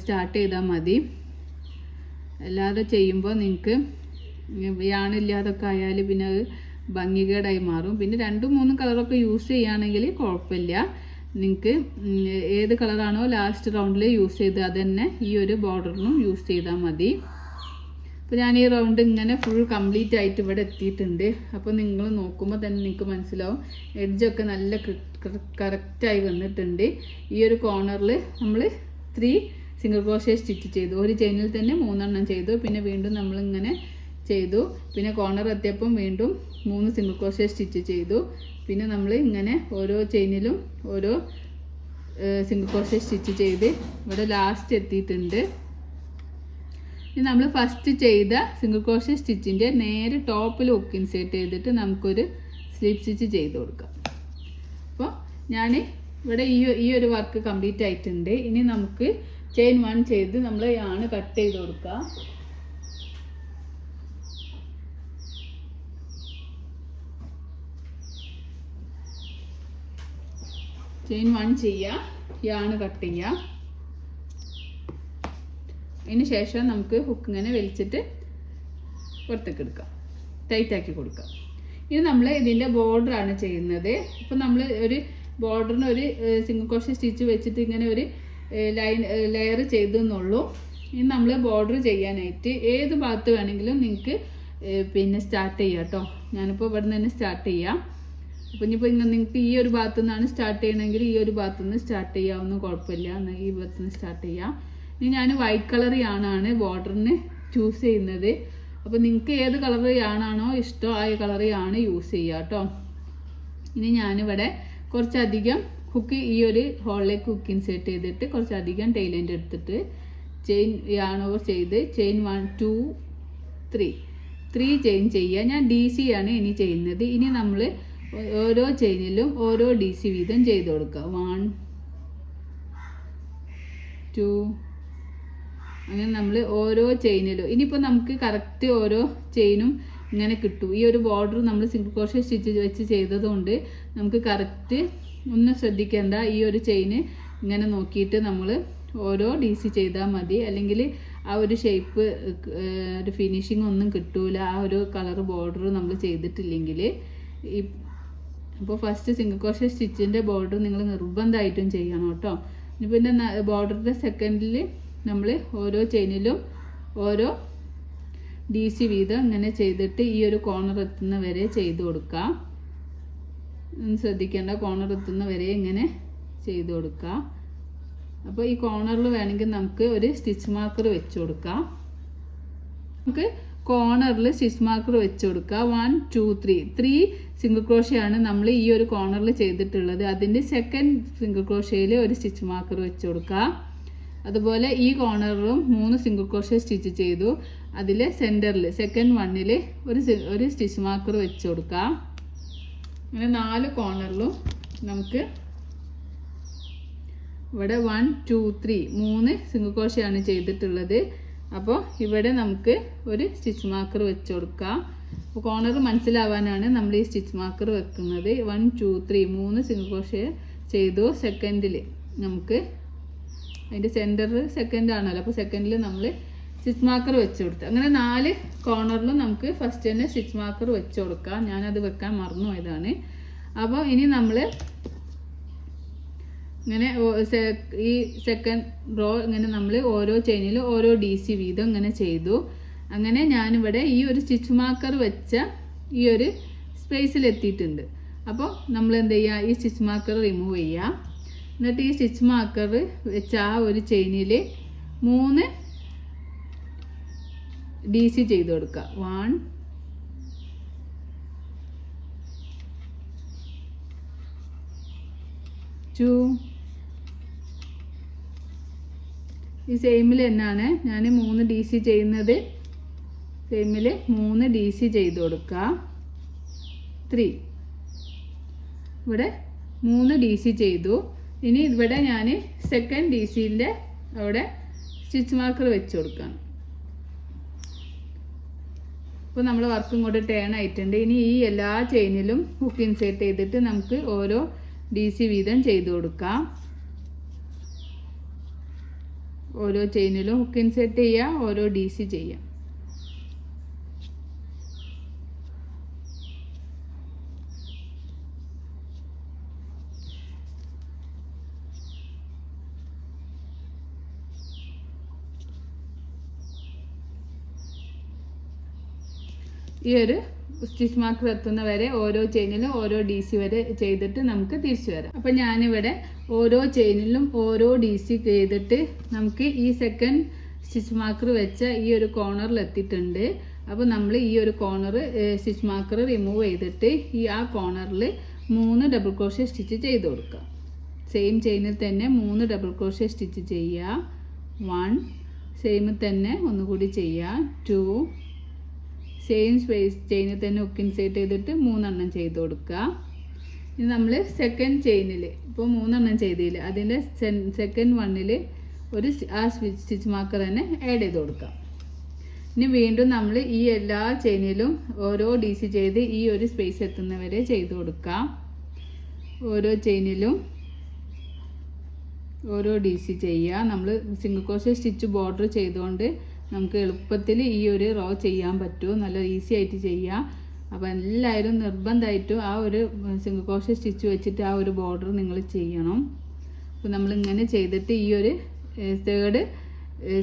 സ്റ്റാർട്ട് ചെയ്താൽ മതി. അല്ലാതെ ചെയ്യുമ്പോൾ നിങ്ങൾക്ക് യാണില്ലാതൊക്കെ ആയാൽ പിന്നെ അത് ഭംഗികേടായി മാറും. പിന്നെ 2-3 കളറൊക്കെ യൂസ് ചെയ്യുകയാണെങ്കിൽ കുഴപ്പമില്ല. നിങ്ങൾക്ക് ഏത് കളറാണോ ലാസ്റ്റ് റൗണ്ടിൽ യൂസ് ചെയ്ത് അത് തന്നെ ഈ ഒരു ബോർഡറിനും യൂസ് ചെയ്താൽ മതി. അപ്പോൾ ഞാൻ ഈ റൗണ്ട് ഇങ്ങനെ ഫുൾ കംപ്ലീറ്റ് ആയിട്ട് ഇവിടെ എത്തിയിട്ടുണ്ട്. അപ്പോൾ നിങ്ങൾ നോക്കുമ്പോൾ തന്നെ നിങ്ങൾക്ക് മനസ്സിലാവും എഡ്ജൊക്കെ നല്ല കറക്റ്റായി വന്നിട്ടുണ്ട്. ഈ ഒരു കോർണറിൽ നമ്മൾ 3 സിംഗിൾ ക്രോഷേ സ്റ്റിച്ച് ചെയ്തു. ഒരു ചെയിനിൽ തന്നെ 3 എണ്ണം ചെയ്തു. പിന്നെ വീണ്ടും നമ്മളിങ്ങനെ ചെയ്തു. പിന്നെ കോർണർ എത്തിയപ്പം വീണ്ടും 3 സിംഗിൾ ക്രോഷേ സ്റ്റിച്ച് ചെയ്തു. പിന്നെ നമ്മൾ ഇങ്ങനെ ഓരോ ചെയിനിലും ഓരോ സിംഗിൾ ക്രോഷേ സ്റ്റിച്ച് ചെയ്ത് ഇവിടെ ലാസ്റ്റ് എത്തിയിട്ടുണ്ട്. ഇനി നമ്മൾ ഫസ്റ്റ് ചെയ്ത സിംഗിൾ ക്രോഷേ സ്റ്റിച്ചിൻ്റെ നേരെ ടോപ്പിൽ ഹുക്ക് ഇൻസേർട്ട് ചെയ്തിട്ട് നമുക്കൊരു സ്ലിപ്പ് സ്റ്റിച്ച് ചെയ്ത് കൊടുക്കാം. അപ്പോൾ ഞാൻ ഇവിടെ ഈ ഒരു വർക്ക് കംപ്ലീറ്റ് ആയിട്ടുണ്ട്. ഇനി നമുക്ക് ചെയിൻ 1 ചെയ്ത് നമ്മൾ യാണ് കട്ട് ചെയ്ത് കൊടുക്കുക. ചെയിൻ 1 ചെയ്യുക, യാണ് കട്ട് ചെയ്യുക. അതിന് ശേഷം നമുക്ക് ഹുക്ക് ഇങ്ങനെ വലിച്ചിട്ട് പുറത്തേക്ക് എടുക്കാം, ടൈറ്റാക്കി കൊടുക്കാം. ഇനി നമ്മൾ ഇതിൻ്റെ ബോർഡറാണ് ചെയ്യുന്നത്. ഇപ്പം നമ്മൾ ഒരു ബോർഡറിന് ഒരു സിംഗിൾ ക്രോഷേ സ്റ്റിച്ച് വെച്ചിട്ട് ഇങ്ങനെ ഒരു ലെയർ ചെയ്തെന്നുള്ളൂ. ഇനി നമ്മൾ ബോർഡർ ചെയ്യാനായിട്ട് ഏത് ഭാഗത്ത് വേണമെങ്കിലും നിങ്ങൾക്ക് പിന്നെ സ്റ്റാർട്ട് ചെയ്യാം കേട്ടോ. ഞാനിപ്പോൾ ഇവിടെ നിന്ന് തന്നെ സ്റ്റാർട്ട് ചെയ്യാം. അപ്പോൾ ഇനിയിപ്പോൾ നിങ്ങൾക്ക് ഈ ഒരു ഭാഗത്തു നിന്നാണ് സ്റ്റാർട്ട് ചെയ്യണമെങ്കിൽ ഈ ഒരു ഭാഗത്തു നിന്ന് സ്റ്റാർട്ട് ചെയ്യാവുന്ന കുഴപ്പമില്ല. എന്നാൽ ഈ ഭാഗത്ത് നിന്ന് സ്റ്റാർട്ട് ചെയ്യാം. ഇനി ഞാൻ വൈറ്റ് കളർ യാണാണ് ബോർഡറിന് ചൂസ് ചെയ്യുന്നത്. അപ്പോൾ നിങ്ങൾക്ക് ഏത് കളർ യാണാണോ ഇഷ്ടം ആ കളർ യാണ് യൂസ് ചെയ്യുക കേട്ടോ. ഇനി ഞാനിവിടെ കുറച്ചധികം ഹുക്ക് ഈ ഒരു ഹോളിലേക്ക് ഹുക്ക് ഇൻസേർട്ട് ചെയ്തിട്ട് കുറച്ചധികം ടെയിൽ എൻഡ് എടുത്തിട്ട് ചെയിൻ യാൺ ഓവർ ചെയ്ത് ചെയിൻ 1 2 3 ചെയിൻ ചെയ്യുക. ഞാൻ DC ആണ് ഇനി ചെയ്യുന്നത്. ഇനി നമ്മൾ ഓരോ ചെയിനിലും ഓരോ DC വീതം ചെയ്ത് കൊടുക്കുക. 1 2 അങ്ങനെ നമ്മൾ ഓരോ ചെയിനിലും ഇനിയിപ്പോൾ നമുക്ക് കറക്റ്റ് ഓരോ ചെയിനും ഇങ്ങനെ കിട്ടും. ഈ ഒരു ബോർഡർ നമ്മൾ സിംഗിൾ ക്രോഷേ സ്റ്റിച്ച് വെച്ച് ചെയ്തതുകൊണ്ട് നമുക്ക് കറക്റ്റ് ഒന്നും ശ്രദ്ധിക്കേണ്ട. ഈ ഒരു ചെയിന് ഇങ്ങനെ നോക്കിയിട്ട് നമ്മൾ ഓരോ DC ചെയ്താൽ മതി. അല്ലെങ്കിൽ ആ ഒരു ഷേപ്പ് ഒരു ഫിനിഷിങ് ഒന്നും കിട്ടൂല ആ ഒരു കളർ ബോർഡർ നമ്മൾ ചെയ്തിട്ടില്ലെങ്കിൽ. അപ്പോൾ ഫസ്റ്റ് സിംഗിൾ ക്രോഷേ സ്റ്റിച്ചിൻ്റെ ബോർഡർ നിങ്ങൾ നിർബന്ധമായിട്ടും ചെയ്യണം കേട്ടോ. പിന്നെ ബോർഡറിൻ്റെ സെക്കൻഡിൽ നമ്മൾ ഓരോ ചെയിനിലും ഓരോ DC വീതം ഇങ്ങനെ ചെയ്തിട്ട് ഈ ഒരു കോർണർ എത്തുന്ന വരെ ചെയ്ത് കൊടുക്കുക. ശ്രദ്ധിക്കേണ്ട, കോർണർ എത്തുന്ന വരെ ഇങ്ങനെ ചെയ്ത് കൊടുക്കുക. അപ്പോൾ ഈ കോർണറിൽ വേണമെങ്കിൽ നമുക്ക് ഒരു സ്റ്റിച്ച് മാർക്കർ വെച്ച് കൊടുക്കാം. നമുക്ക് കോർണറിൽ സ്റ്റിച്ച് മാർക്കർ വെച്ച് കൊടുക്കുക. 1 2 3 സിംഗിൾ ക്രോഷേ ആണ് നമ്മൾ ഈ ഒരു കോർണറിൽ ചെയ്തിട്ടുള്ളത്. അതിൻ്റെ സെക്കൻഡ് സിംഗിൾ ക്രോഷേയിൽ ഒരു സ്റ്റിച്ച് മാർക്കർ വെച്ച് കൊടുക്കുക. അതുപോലെ ഈ കോർണറിലും 3 സിംഗിൾ ക്രോഷേ സ്റ്റിച്ച് ചെയ്തു. അതിൽ സെൻറ്ററിൽ സെക്കൻഡ് വണ്ണിൽ ഒരു സ്റ്റിച്ച് മാർക്കർ വെച്ച് കൊടുക്കുക. അങ്ങനെ 4 കോർണറിലും നമുക്ക് ഇവിടെ 1 2 3 സിംഗിൾ ക്രോഷേ ആണ് ചെയ്തിട്ടുള്ളത്. അപ്പോൾ ഇവിടെ നമുക്ക് ഒരു സ്റ്റിച്ച് മാർക്കർ വെച്ച് കൊടുക്കാം. അപ്പോൾ കോർണർ മനസ്സിലാവാനാണ് നമ്മൾ ഈ സ്റ്റിച്ച് മാർക്കർ വെക്കുന്നത്. 1 2 3 സിംഗിൾ ക്രോഷേ ചെയ്തു. സെക്കൻഡിൽ നമുക്ക് അതിൻ്റെ സെൻറ്റർ സെക്കൻഡ് ആണല്ലോ, അപ്പോൾ സെക്കൻഡിൽ നമ്മൾ സ്റ്റിച്ച് മാർക്കർ വെച്ച് കൊടുത്തു. അങ്ങനെ 4 കോർണറിലും നമുക്ക് ഫസ്റ്റ് തന്നെ സ്റ്റിച്ച് മാർക്കർ വെച്ച് കൊടുക്കാം. ഞാനത് വെക്കാൻ മറന്നു പോയതാണ്. അപ്പോൾ ഇനി നമ്മൾ ഇങ്ങനെ ഈ സെക്കൻഡ് റോ ഇങ്ങനെ നമ്മൾ ഓരോ ചെയിനിലും ഓരോ DC വീതം ഇങ്ങനെ ചെയ്തു. അങ്ങനെ ഞാനിവിടെ ഈ ഒരു സ്റ്റിച്ച് മാർക്കർ വെച്ച ഈ ഒരു സ്പേസിൽ എത്തിയിട്ടുണ്ട്. അപ്പോൾ നമ്മൾ എന്ത് ചെയ്യുക, ഈ സ്റ്റിച്ച് മാർക്കർ റിമൂവ് ചെയ്യുക. എന്നിട്ട് ഈ സ്റ്റിച്ച് മാർക്കർ വെച്ച ആ ഒരു ചെയിനിൽ 3 DC ചെയ്ത് കൊടുക്കുക. 1 2 ഈ സെയിമിൽ തന്നെയാണ് ഞാൻ 3 DC ചെയ്യുന്നത്. സെയിമിൽ 3 DC ചെയ്ത് കൊടുക്കുക. 3 ഇവിടെ 3 DC ചെയ്തു. ഇനി ഇവിടെ ഞാൻ സെക്കൻഡ് DCൻ്റെ അവിടെ സ്റ്റിച്ച് മാർക്കർ വെച്ച് കൊടുക്കുകയാണ്. അപ്പോൾ നമ്മൾ വർക്കും കൂടെ ടേൺ ആയിട്ടുണ്ട്. ഇനി ഈ എല്ലാ ചെയിനിലും ഹുക്ക് ഇൻസേർട്ട് ചെയ്തിട്ട് നമുക്ക് ഓരോ DC വീതം ചെയ്ത് കൊടുക്കാം. ഓരോ ചെയിനിലും ഹുക്ക് ഇൻസേർട്ട് ചെയ്യുക, ഓരോ DC ചെയ്യാം. ഈ ഒരു സ്റ്റിച്ച് മാർക്കർ എത്തുന്ന വരെ ഓരോ ചെയിനിലും ഓരോ DC വരെ ചെയ്തിട്ട് നമുക്ക് തിരിച്ചു വരാം. അപ്പോൾ ഞാനിവിടെ ഓരോ ചെയിനിലും ഓരോ DC ചെയ്തിട്ട് നമുക്ക് ഈ സെക്കൻഡ് സ്റ്റിച്ച് മാർക്കർ വെച്ച ഈ ഒരു കോർണറിൽ എത്തിയിട്ടുണ്ട്. അപ്പോൾ നമ്മൾ ഈ ഒരു കോർണർ സ്റ്റിച്ച് മാർക്കർ റിമൂവ് ചെയ്തിട്ട് ആ കോർണറിൽ 3 ഡബിൾ ക്രോഷേ സ്റ്റിച്ച് ചെയ്ത് കൊടുക്കുക. സെയിം ചെയിനിൽ തന്നെ 3 ഡബിൾ ക്രോഷേ സ്റ്റിച്ച് ചെയ്യുക. 1 സെയിമിൽ തന്നെ ഒന്നുകൂടി ചെയ്യുക. 2 സെയിം സ്പേസ് ചെയിനിൽ തന്നെ ഹുക്ക് ഇൻസേർട്ട് ചെയ്തിട്ട് 3 എണ്ണം ചെയ്ത് കൊടുക്കുക. ഇനി നമ്മൾ സെക്കൻഡ് ചെയിനിൽ ഇപ്പോൾ 3 എണ്ണം ചെയ്തില്ല, അതിൻ്റെ സെക്കൻഡ് വണ്ണിൽ ഒരു ആ സ്റ്റിച്ച് മാർക്കർ തന്നെ ആഡ് ചെയ്ത് കൊടുക്കാം. ഇനി വീണ്ടും നമ്മൾ ഈ എല്ലാ ചെയിനിലും ഓരോ DC ചെയ്ത് ഈ ഒരു സ്പേസ് എത്തുന്നവരെ ചെയ്ത് കൊടുക്കാം. ഓരോ ചെയിനിലും ഓരോ DC ചെയ്യുക. നമ്മൾ സിംഗിൾ ക്രോഷേ സ്റ്റിച്ച് ബോർഡർ ചെയ്തുകൊണ്ട് നമുക്ക് എളുപ്പത്തിൽ ഈ ഒരു റോ ചെയ്യാൻ പറ്റും. നല്ല ഈസി ആയിട്ട് ചെയ്യാം. അപ്പോൾ എല്ലാവരും നിർബന്ധമായിട്ടും ആ ഒരു സിംഗിൾ ക്രോഷേ സ്റ്റിച്ച് വെച്ചിട്ട് ആ ഒരു ബോർഡർ നിങ്ങൾ ചെയ്യണം. അപ്പോൾ നമ്മളിങ്ങനെ ചെയ്തിട്ട് ഈ ഒരു തേർഡ്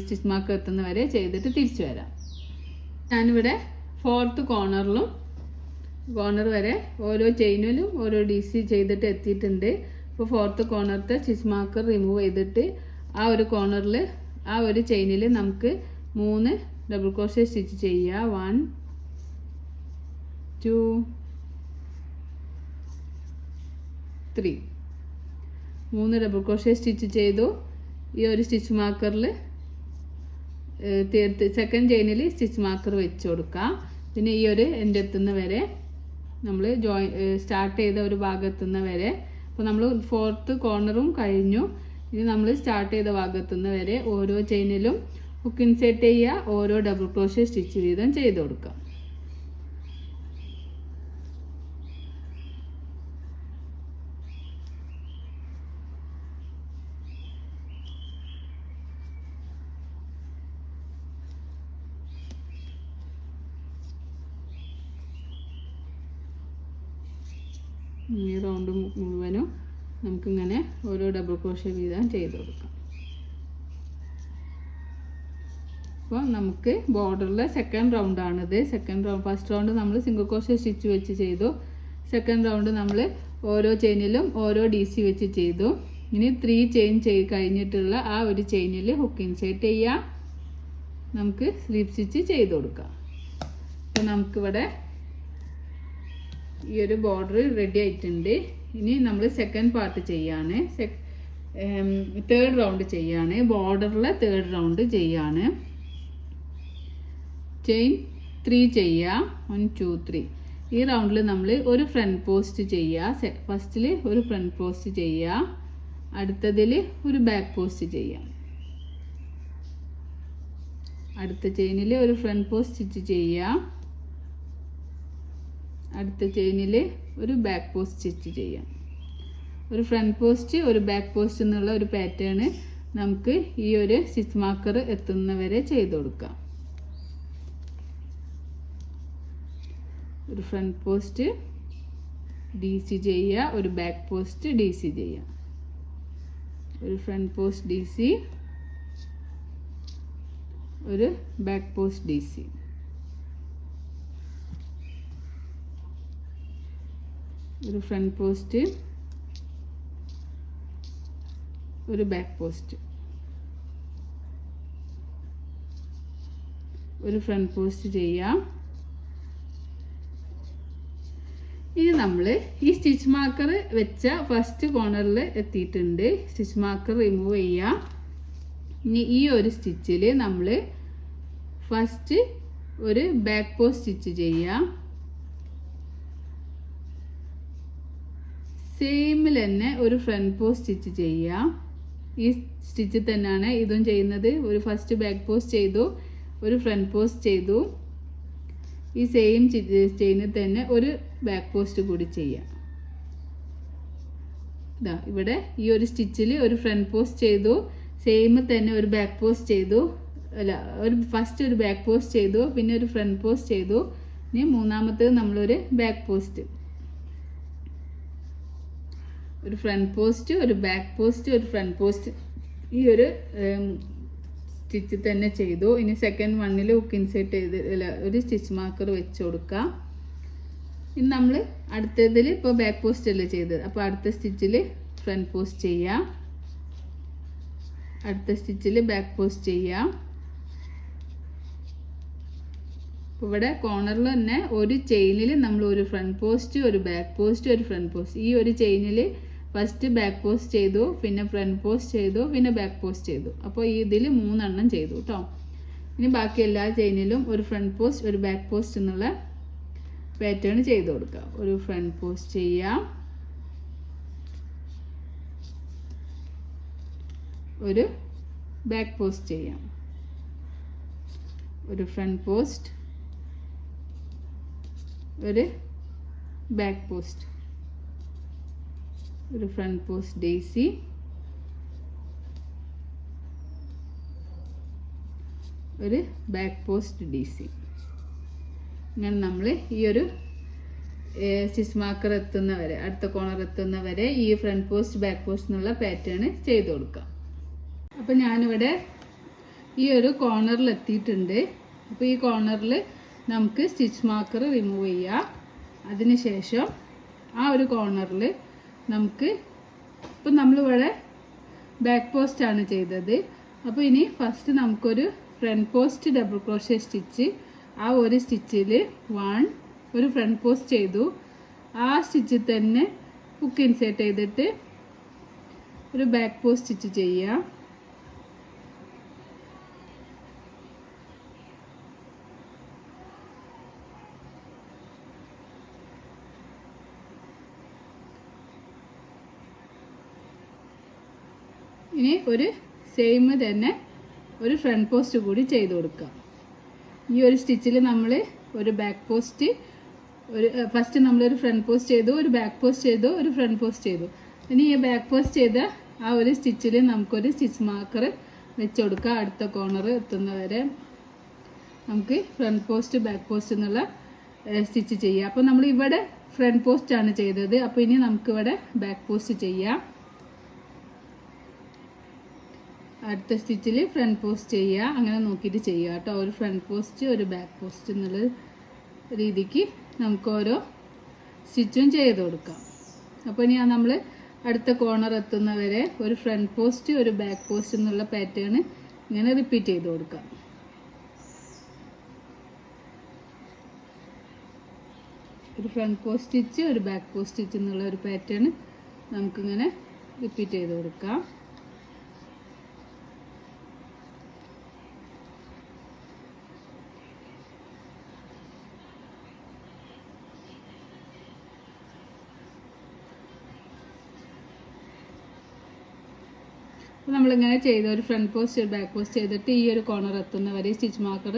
സ്റ്റിച്ച് മാർക്ക് എത്തുന്ന വരെ ചെയ്തിട്ട് തിരിച്ചു വരാം. ഞാനിവിടെ 4th കോർണർ വരെ ഓരോ ചെയിനിലും ഓരോ DC ചെയ്തിട്ട് എത്തിയിട്ടുണ്ട്. അപ്പോൾ 4th കോർണറത്തെ സ്റ്റിച്ച് മാർക്കർ റിമൂവ് ചെയ്തിട്ട് ആ ഒരു കോർണറിൽ ആ ഒരു ചെയിനിൽ നമുക്ക് 3 ഡബിൾ ക്രോഷേ സ്റ്റിച്ച് ചെയ്യുക. 1 2 3 3 ഡബിൾ ക്രോഷേ സ്റ്റിച്ച് ചെയ്തു. ഈ ഒരു സ്റ്റിച്ച് മാർക്കറിൽ സെക്കൻഡ് ചെയിനിൽ സ്റ്റിച്ച് മാർക്കർ വെച്ച് കൊടുക്കാം. പിന്നെ ഈ ഒരു എൻ്റെ എത്തുന്ന വരെ നമ്മൾ സ്റ്റാർട്ട് ചെയ്ത ഒരു ഭാഗം എത്തുന്ന വരെ. അപ്പോൾ നമ്മൾ 4th കോർണറും കഴിഞ്ഞു. ഇനി നമ്മൾ സ്റ്റാർട്ട് ചെയ്ത ഭാഗം എത്തുന്ന വരെ ഓരോ ചെയിനിലും ഹുക്ക് ഇൻസേർട്ട് ചെയ്യുക, ഓരോ ഡബിൾ ക്രോഷേ സ്റ്റിച്ച് വീതം ചെയ്ത് കൊടുക്കാം. ഈ റൗണ്ട് മുഴുവനും നമുക്കിങ്ങനെ ഓരോ ഡബിൾ ക്രോഷ്യ വീതം ചെയ്ത് കൊടുക്കാം. അപ്പോൾ നമുക്ക് ബോർഡറിലെ സെക്കൻഡ് റൗണ്ടാണിത്. ഫസ്റ്റ് റൗണ്ട് നമ്മൾ സിംഗിൾ ക്രോഷ്യ സ്റ്റിച്ച് വെച്ച് ചെയ്തു. സെക്കൻഡ് റൗണ്ട് നമ്മൾ ഓരോ ചെയിനിലും ഓരോ DC വെച്ച് ചെയ്തു. ഇനി 3 ചെയിൻ കഴിഞ്ഞിട്ടുള്ള ആ ഒരു ചെയിനിൽ ഹുക്ക് ഇൻസേർട്ട് ചെയ്യാം. നമുക്ക് സ്ലിപ്പ് സ്റ്റിച്ച് ചെയ്ത് കൊടുക്കാം. അപ്പോൾ നമുക്കിവിടെ ഈ ഒരു ബോർഡർ റെഡി ആയിട്ടുണ്ട്. ഇനി നമ്മൾ സെക്കൻഡ് പാർട്ട് ചെയ്യാണ്. തേർഡ് റൗണ്ട് ചെയ്യാണ്. ബോർഡറിലെ തേർഡ് റൗണ്ട് ചെയ്യാണ്. ചെയിൻ 3 ചെയ്യുക. 1 2 3. ഈ റൗണ്ടിൽ നമ്മൾ ഒരു ഫ്രണ്ട് പോസ്റ്റ് ചെയ്യുക. ഫസ്റ്റിൽ ഒരു ഫ്രണ്ട് പോസ്റ്റ് ചെയ്യുക. അടുത്തതിൽ ഒരു ബാക്ക് പോസ്റ്റ് ചെയ്യാം. അടുത്ത ചെയിനിൽ ഒരു ഫ്രണ്ട് പോസ്റ്റ് സ്റ്റിച്ച് ചെയ്യുക. അടുത്ത ചെയിനിൽ ഒരു ബാക്ക് പോസ്റ്റ് സ്റ്റിച്ച് ചെയ്യാം. ഒരു ഫ്രണ്ട് പോസ്റ്റ് ഒരു ബാക്ക് പോസ്റ്റ് എന്നുള്ള ഒരു പാറ്റേൺ നമുക്ക് ഈ ഒരു സ്റ്റിച്ച് മാർക്കർ എത്തുന്നവരെ ചെയ്ത് കൊടുക്കാം. ഒരു ഫ്രണ്ട് പോസ്റ്റ് DC ചെയ്യുക. ഒരു ബാക്ക് പോസ്റ്റ് DC ചെയ്യുക. ഒരു ഫ്രണ്ട് പോസ്റ്റ് DC, ഒരു ബാക്ക് പോസ്റ്റ് DC. ഒരു ഫ്രണ്ട് പോസ്റ്റ്, ഒരു ബാക്ക് പോസ്റ്റ്, ഒരു ഫ്രണ്ട് പോസ്റ്റ് ചെയ്യാം. ഇനി നമ്മൾ ഈ സ്റ്റിച്ച് മാർക്കർ വെച്ച ഫസ്റ്റ് കോർണറിൽ എത്തിയിട്ടുണ്ട്. സ്റ്റിച്ച് മാർക്കർ റിമൂവ് ചെയ്യുക. ഇനി ഈ ഒരു സ്റ്റിച്ചിൽ നമ്മൾ ഫസ്റ്റ് ഒരു ബാക്ക് പോസ്റ്റ് സ്റ്റിച്ച് ചെയ്യുക. സെയിമിൽ തന്നെ ഒരു ഫ്രണ്ട് പോസ്റ്റ് സ്റ്റിച്ച് ചെയ്യുക. ഈ സ്റ്റിച്ചിൽ തന്നെയാണ് ഇതും ചെയ്യുന്നത്. ഒരു ഫസ്റ്റ് ബാക്ക് പോസ്റ്റ് ചെയ്തു, ഒരു ഫ്രണ്ട് പോസ്റ്റ് ചെയ്തു. ഈ സെയിം ചെയിനിൽ തന്നെ ഒരു ബാക്ക് പോസ്റ്റ് കൂടി ചെയ്യാം. ഇതാ ഇവിടെ ഈ ഒരു സ്റ്റിച്ചിൽ ഒരു ഫ്രണ്ട് പോസ്റ്റ് ചെയ്തു, സെയിം തന്നെ ഒരു ബാക്ക് പോസ്റ്റ് ചെയ്തു. ഫസ്റ്റ് ഒരു ബാക്ക് പോസ്റ്റ് ചെയ്തു, പിന്നെ ഒരു ഫ്രണ്ട് പോസ്റ്റ് ചെയ്തു. ഇനി മൂന്നാമത്തേത് നമ്മളൊരു ബാക്ക് പോസ്റ്റ്, ഒരു ഫ്രണ്ട് പോസ്റ്റ്, ഒരു ബാക്ക് പോസ്റ്റ്, ഒരു ഫ്രണ്ട് പോസ്റ്റ്. ഈ ഒരു സ്റ്റിച്ച് തന്നെ ചെയ്തു. ഇനി സെക്കൻഡ് വണ്ണിൽ ഹുക്ക് ഇൻസേർട്ട് ചെയ്ത് ഒരു സ്റ്റിച്ച് മാർക്കർ വെച്ച് കൊടുക്കാം. ഇനി നമ്മൾ അടുത്തതിൽ ഇപ്പോൾ ബാക്ക് പോസ്റ്റ് അല്ലേ ചെയ്തത്, അപ്പോൾ അടുത്ത സ്റ്റിച്ചിൽ ഫ്രണ്ട് പോസ്റ്റ് ചെയ്യാം. അടുത്ത സ്റ്റിച്ചിൽ ബാക്ക് പോസ്റ്റ് ചെയ്യാം. അപ്പോൾ ഇവിടെ കോർണറിൽ തന്നെ ഒരു ചെയിനിൽ നമ്മൾ ഒരു ഫ്രണ്ട് പോസ്റ്റ്, ഒരു ബാക്ക് പോസ്റ്റ്, ഒരു ഫ്രണ്ട് പോസ്റ്റ്. ഈ ഒരു ചെയിനിൽ ഫസ്റ്റ് ബാക്ക് പോസ്റ്റ് ചെയ്തു, പിന്നെ ഫ്രണ്ട് പോസ്റ്റ് ചെയ്തു, പിന്നെ ബാക്ക് പോസ്റ്റ് ചെയ്തു. അപ്പോൾ ഇതിൽ 3 എണ്ണം ചെയ്തു കേട്ടോ. ഇനി ബാക്കി എല്ലാ ചെയിനിലും ഒരു ഫ്രണ്ട് പോസ്റ്റ്, ഒരു ബാക്ക് പോസ്റ്റ് എന്നുള്ള പാറ്റേൺ ചെയ്ത് കൊടുക്കുക. ഒരു ഫ്രണ്ട് പോസ്റ്റ് ചെയ്യാം, ഒരു ബാക്ക് പോസ്റ്റ് ചെയ്യാം, ഒരു ഫ്രണ്ട് പോസ്റ്റ്, ഒരു ബാക്ക് പോസ്റ്റ്, ഒരു ഫ്രണ്ട് പോസ്റ്റ് DC, ഒരു ബാക്ക് പോസ്റ്റ് DC. ഇങ്ങനെ നമ്മൾ ഈ ഒരു സ്റ്റിച്ച് മാർക്കർ എത്തുന്നവരെ, അടുത്ത കോർണർ എത്തുന്നവരെ ഈ ഫ്രണ്ട് പോസ്റ്റ് ബാക്ക് പോസ്റ്റ് എന്നുള്ള പാറ്റേൺ ചെയ്ത് കൊടുക്കാം. അപ്പോൾ ഞാനിവിടെ ഈ ഒരു കോർണറിൽ എത്തിയിട്ടുണ്ട്. അപ്പോൾ ഈ കോർണറിൽ നമുക്ക് സ്റ്റിച്ച് മാർക്കർ റിമൂവ് ചെയ്യാം. അതിനുശേഷം ആ ഒരു കോർണറിൽ നമുക്ക്, ഇപ്പം നമ്മളിവിടെ ബാക്ക് പോസ്റ്റ് ആണ് ചെയ്തത്. അപ്പോൾ ഇനി ഫസ്റ്റ് നമുക്കൊരു front post double crochet stitch, ആ ഒരു സ്റ്റിച്ചിൽ 1 ഒരു ഫ്രണ്ട് പോസ്റ്റ് ചെയ്തു. ആ സ്റ്റിച്ചിൽ തന്നെ ഹുക്ക് ഇൻസേർട്ട് ചെയ്തിട്ട് ഒരു ബാക്ക് പോസ്റ്റ് സ്റ്റിച്ച് ചെയ്യുക. ഇനി ഒരു സെയിം തന്നെ ഒരു ഫ്രണ്ട് പോസ്റ്റ് കൂടി ചെയ്ത് കൊടുക്കാം. ഈ ഒരു സ്റ്റിച്ചിൽ നമ്മൾ ഒരു ബാക്ക് പോസ്റ്റ്, ഫസ്റ്റ് നമ്മളൊരു ഫ്രണ്ട് പോസ്റ്റ് ചെയ്തു, ഒരു ബാക്ക് പോസ്റ്റ് ചെയ്തു, ഒരു ഫ്രണ്ട് പോസ്റ്റ് ചെയ്തു. ഇനി ഈ ബാക്ക് പോസ്റ്റ് ചെയ്ത ആ ഒരു സ്റ്റിച്ചിൽ നമുക്കൊരു സ്റ്റിച്ച് മാർക്കർ വെച്ച് കൊടുക്കുക. അടുത്ത കോർണർ എത്തുന്നവരെ നമുക്ക് ഫ്രണ്ട് പോസ്റ്റ് ബാക്ക് പോസ്റ്റ് എന്നുള്ള സ്റ്റിച്ച് ചെയ്യുക. അപ്പോൾ നമ്മൾ ഇവിടെ ഫ്രണ്ട് പോസ്റ്റ് ആണ് ചെയ്തത്. അപ്പോൾ ഇനി നമുക്കിവിടെ ബാക്ക് പോസ്റ്റ് ചെയ്യാം. അടുത്ത സ്റ്റിച്ചിൽ ഫ്രണ്ട് പോസ്റ്റ് ചെയ്യുക. അങ്ങനെ നോക്കിയിട്ട് ചെയ്യുക കേട്ടോ. ഒരു ഫ്രണ്ട് പോസ്റ്റ് ഒരു ബാക്ക് പോസ്റ്റ് എന്നുള്ള രീതിക്ക് നമുക്ക് ഓരോ സ്റ്റിച്ചും ചെയ്ത് കൊടുക്കാം. അപ്പോൾ ഇനി നമ്മൾ അടുത്ത കോർണർ എത്തുന്നവരെ ഒരു ഫ്രണ്ട് പോസ്റ്റ് ഒരു ബാക്ക് പോസ്റ്റ് എന്നുള്ള പാറ്റേൺ ഇങ്ങനെ റിപ്പീറ്റ് ചെയ്ത് കൊടുക്കാം. ഒരു ഫ്രണ്ട് പോസ്റ്റ് സ്റ്റിച്ച് ഒരു ബാക്ക് പോസ്റ്റ് സ്റ്റിച്ച് എന്നുള്ള ഒരു പാറ്റേൺ നമുക്കിങ്ങനെ റിപ്പീറ്റ് ചെയ്ത് കൊടുക്കാം. നമ്മളിങ്ങനെ ചെയ്ത് ഒരു ഫ്രണ്ട് പോസ്റ്റ് ഒരു ബാക്ക് പോസ്റ്റ് ചെയ്തിട്ട് ഈ ഒരു കോർണർ എത്തുന്നവരെ സ്റ്റിച്ച് മാർക്കർ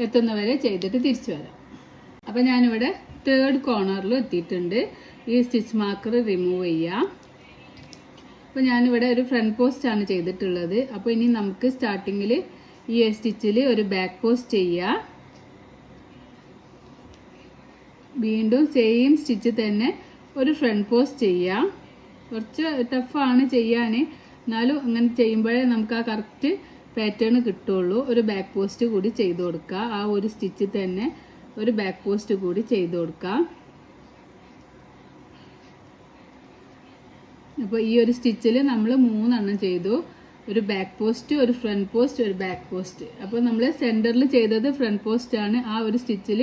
എത്തുന്നവരെ ചെയ്തിട്ട് തിരിച്ചു വരാം. അപ്പോൾ ഞാനിവിടെ തേർഡ് കോർണറിൽ എത്തിയിട്ടുണ്ട്. ഈ സ്റ്റിച്ച് മാർക്കർ റിമൂവ് ചെയ്യാം. അപ്പോൾ ഞാനിവിടെ ഒരു ഫ്രണ്ട് പോസ്റ്റ് ആണ് ചെയ്തിട്ടുള്ളത്. അപ്പോൾ ഇനി നമുക്ക് സ്റ്റാർട്ടിങ്ങിൽ ഈ സ്റ്റിച്ചിൽ ഒരു ബാക്ക് പോസ്റ്റ് ചെയ്യുക. വീണ്ടും സെയിം സ്റ്റിച്ച് തന്നെ ഒരു ഫ്രണ്ട് പോസ്റ്റ് ചെയ്യുക. കുറച്ച് ടഫാണ് ചെയ്യാൻ, എന്നാലും അങ്ങനെ ചെയ്യുമ്പോഴേ നമുക്ക് ആ കറക്റ്റ് പാറ്റേൺ കിട്ടുള്ളൂ. ഒരു ബാക്ക് പോസ്റ്റ് കൂടി ചെയ്ത് കൊടുക്കുക. ആ ഒരു സ്റ്റിച്ചിൽ തന്നെ ഒരു ബാക്ക് പോസ്റ്റ് കൂടി ചെയ്ത് കൊടുക്കുക. അപ്പോൾ ഈ ഒരു സ്റ്റിച്ചിൽ നമ്മൾ 3 എണ്ണം ചെയ്തു. ഒരു ബാക്ക് പോസ്റ്റ് ഒരു ഫ്രണ്ട് പോസ്റ്റ് ഒരു ബാക്ക് പോസ്റ്റ്. അപ്പോൾ നമ്മൾ സെൻറ്ററിൽ ചെയ്തത് ഫ്രണ്ട് പോസ്റ്റ് ആണ്. ആ ഒരു സ്റ്റിച്ചിൽ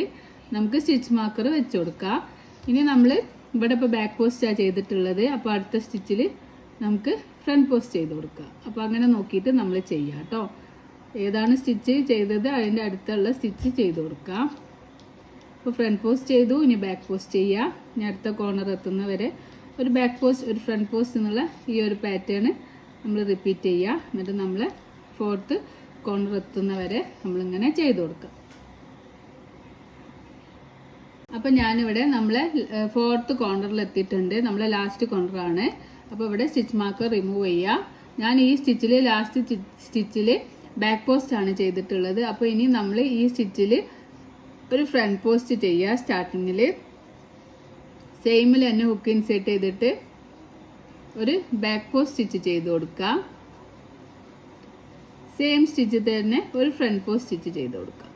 നമുക്ക് സ്റ്റിച്ച് മാർക്കർ വെച്ച് കൊടുക്കുക. ഇനി നമ്മൾ ഇവിടെ ഇപ്പോൾ ബാക്ക് പോസ്റ്റാണ് ചെയ്തിട്ടുള്ളത്. അപ്പോൾ അടുത്ത സ്റ്റിച്ചിൽ നമുക്ക് ഫ്രണ്ട് പോസ്റ്റ് ചെയ്ത് കൊടുക്കുക. അപ്പോൾ അങ്ങനെ നോക്കിയിട്ട് നമ്മൾ ചെയ്യുക കേട്ടോ. ഏതാണ് സ്റ്റിച്ച് ചെയ്തത് അതിൻ്റെ അടുത്തുള്ള സ്റ്റിച്ച് ചെയ്ത് കൊടുക്കുക. അപ്പോൾ ഫ്രണ്ട് പോസ്റ്റ് ചെയ്തു. ഇനി ബാക്ക് പോസ്റ്റ് ചെയ്യുക. ഇനി അടുത്ത കോർണർ എത്തുന്നവരെ ഒരു ബാക്ക് പോസ്റ്റ് ഒരു ഫ്രണ്ട് പോസ്റ്റ് എന്നുള്ള ഈ ഒരു പാറ്റേൺ നമ്മൾ റിപ്പീറ്റ് ചെയ്യുക. എന്നിട്ട് നമ്മൾ 4th കോർണർ എത്തുന്നവരെ നമ്മളിങ്ങനെ ചെയ്ത് കൊടുക്കുക. അപ്പോൾ ഞാനിവിടെ നമ്മളെ 4th കോർണറിൽ എത്തിയിട്ടുണ്ട്. നമ്മളെ ലാസ്റ്റ് കോർണറാണ്. അപ്പോൾ ഇവിടെ സ്റ്റിച്ച് മാർക്കർ റിമൂവ് ചെയ്യുക. ഞാൻ ഈ സ്റ്റിച്ചിൽ ലാസ്റ്റ് സ്റ്റിച്ചിൽ ബാക്ക് പോസ്റ്റ് ആണ് ചെയ്തിട്ടുള്ളത്. അപ്പോൾ ഇനി നമ്മൾ ഈ സ്റ്റിച്ചിൽ ഒരു ഫ്രണ്ട് പോസ്റ്റ് ചെയ്യുക. സ്റ്റാർട്ടിങ്ങിൽ സെയിമിൽ തന്നെ ഹുക്ക് ഇൻസേർട്ട് ചെയ്തിട്ട് ഒരു ബാക്ക് പോസ്റ്റ് സ്റ്റിച്ച് ചെയ്ത് കൊടുക്കുക. സെയിം സ്റ്റിച്ച് തന്നെ ഒരു ഫ്രണ്ട് പോസ്റ്റ് സ്റ്റിച്ച് ചെയ്ത് കൊടുക്കുക.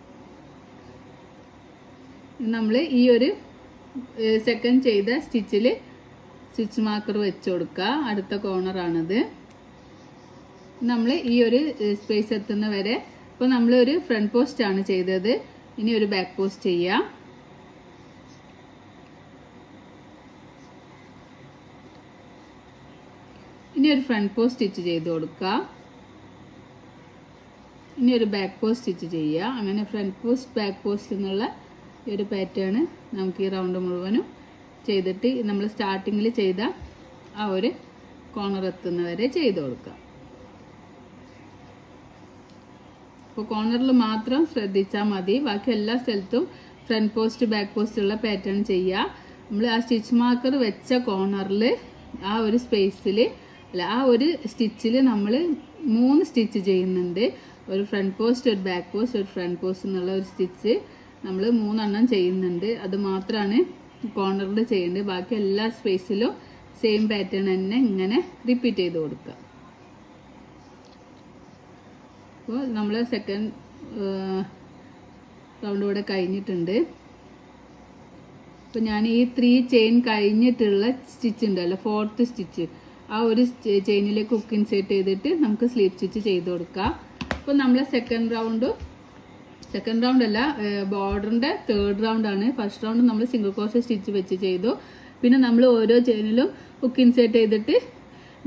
നമ്മൾ ഈ ഒരു സെക്കൻഡ് ചെയ്ത സ്റ്റിച്ചിൽ സ്റ്റിച്ച് മാർക്കർ വെച്ച് കൊടുക്കുക. അടുത്ത കോർണറാണിത്. നമ്മൾ ഈ ഒരു സ്പേസ് എത്തുന്ന വരെ ഇപ്പോൾ നമ്മളൊരു ഫ്രണ്ട് പോസ്റ്റ് ആണ് ചെയ്തത്. ഇനി ഒരു ബാക്ക് പോസ്റ്റ് ചെയ്യുക. ഇനി ഒരു ഫ്രണ്ട് പോസ്റ്റ് സ്റ്റിച്ച് ചെയ്ത് കൊടുക്കുക. ഇനി ഒരു ബാക്ക് പോസ്റ്റ് സ്റ്റിച്ച് ചെയ്യുക. അങ്ങനെ ഫ്രണ്ട് പോസ്റ്റ് ബാക്ക് പോസ്റ്റ് എന്നുള്ള ഈ ഒരു പാറ്റേൺ നമുക്ക് ഈ റൗണ്ട് മുഴുവനും ചെയ്തിട്ട് നമ്മൾ സ്റ്റാർട്ടിങ്ങിൽ ചെയ്ത ആ ഒരു കോർണർ എത്തുന്നവരെ ചെയ്ത് കൊടുക്കുക. അപ്പോൾ കോർണറിൽ മാത്രം ശ്രദ്ധിച്ചാൽ മതി. ബാക്കി എല്ലാ സ്ഥലത്തും ഫ്രണ്ട് പോസ്റ്റ് ബാക്ക് പോസ്റ്റ് ഉള്ള പാറ്റേൺ ചെയ്യുക. നമ്മൾ ആ സ്റ്റിച്ച് മാർക്കർ വെച്ച കോർണറിൽ ആ ഒരു സ്പേസിൽ അല്ല ആ ഒരു സ്റ്റിച്ചിൽ നമ്മൾ 3 സ്റ്റിച്ച് ചെയ്യുന്നുണ്ട്. ഒരു ഫ്രണ്ട് പോസ്റ്റ് ഒരു ബാക്ക് പോസ്റ്റ് ഒരു ഫ്രണ്ട് പോസ്റ്റ് എന്നുള്ള ഒരു സ്റ്റിച്ച് നമ്മൾ 3 എണ്ണം ചെയ്യുന്നുണ്ട്. അത് മാത്രമാണ് കോർണറിൽ ചെയ്യേണ്ടത്. ബാക്കി എല്ലാ സ്പേസിലും സെയിം പാറ്റേൺ തന്നെ ഇങ്ങനെ റിപ്പീറ്റ് ചെയ്ത് കൊടുക്കുക. അപ്പോൾ നമ്മൾ സെക്കൻഡ് റൗണ്ട് ഇവിടെ കഴിഞ്ഞിട്ടുണ്ട്. അപ്പോൾ ഞാൻ ഈ 3 ചെയിൻ കഴിഞ്ഞിട്ടുള്ള സ്റ്റിച്ച് ഉണ്ടല്ലോ 4th സ്റ്റിച്ച് ആ ഒരു ചെയിനിലേക്ക് ഹുക്ക് ഇൻസേർട്ട് ചെയ്തിട്ട് നമുക്ക് സ്ലീപ്പ് സ്റ്റിച്ച് ചെയ്ത് കൊടുക്കുക. അപ്പോൾ നമ്മൾ സെക്കൻഡ് റൗണ്ട് അല്ല ബോർഡറിൻ്റെ 3rd റൗണ്ടാണ്. ഫസ്റ്റ് റൗണ്ട് നമ്മൾ സിംഗിൾ ക്രോഷേ സ്റ്റിച്ച് വെച്ച് ചെയ്തു. പിന്നെ നമ്മൾ ഓരോ ചെയിനിലും ഹുക്ക് ഇൻസേർട്ട് ചെയ്തിട്ട്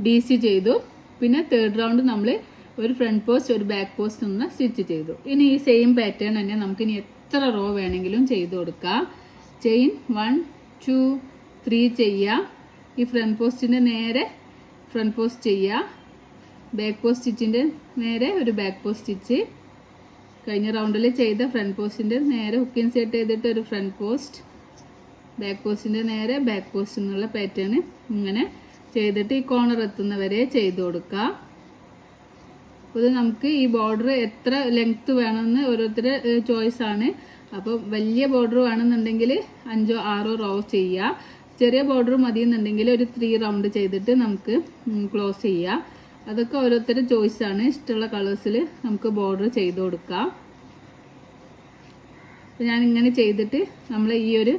DC ചെയ്തു. പിന്നെ 3rd റൗണ്ട് നമ്മൾ ഒരു ഫ്രണ്ട് പോസ്റ്റ് ഒരു ബാക്ക് പോസ്റ്റ് ഒന്ന് സ്റ്റിച്ച് ചെയ്തു. ഇനി ഈ സെയിം പാറ്റേൺ തന്നെ നമുക്കിനി എത്ര റോ വേണമെങ്കിലും ചെയ്ത് കൊടുക്കാം. ചെയിൻ 1 2 3 ചെയ്യുക. ഈ ഫ്രണ്ട് പോസ്റ്റിൻ്റെ നേരെ ഫ്രണ്ട് പോസ്റ്റ് ചെയ്യുക. ബാക്ക് പോസ്റ്റ് സ്റ്റിച്ചിൻ്റെ നേരെ ഒരു ബാക്ക് പോസ്റ്റ് സ്റ്റിച്ച്. കഴിഞ്ഞ റൗണ്ടിൽ ചെയ്ത ഫ്രണ്ട് പോസ്റ്റിൻ്റെ നേരെ ഹുക്ക് ഇൻസേർട്ട് ചെയ്തിട്ട് ഒരു ഫ്രണ്ട് പോസ്റ്റ് ബാക്ക് പോസ്റ്റിൻ്റെ നേരെ ബാക്ക് പോസ്റ്റ് എന്നുള്ള പാറ്റേൺ ഇങ്ങനെ ചെയ്തിട്ട് ഈ കോർണർ എത്തുന്നവരെ ചെയ്ത് കൊടുക്കുക. ഇത് നമുക്ക് ഈ ബോർഡർ എത്ര ലെങ്ത്ത് വേണമെന്ന് ഓരോരുത്തരുടെ ചോയ്സാണ്. അപ്പോൾ വലിയ ബോർഡർ വേണമെന്നുണ്ടെങ്കിൽ 5 or 6 റോ ചെയ്യുക. ചെറിയ ബോർഡർ മതി എന്നുണ്ടെങ്കിൽ ഒരു 3 റൗണ്ട് ചെയ്തിട്ട് നമുക്ക് ക്ലോസ് ചെയ്യാം. അതൊക്കെ ഓരോരുത്തരുടെ ചോയ്സാണ്. ഇഷ്ടമുള്ള കളേഴ്സിൽ നമുക്ക് ബോർഡർ ചെയ്ത് കൊടുക്കാം. അപ്പോൾ ഞാനിങ്ങനെ ചെയ്തിട്ട് നമ്മൾ ഈ ഒരു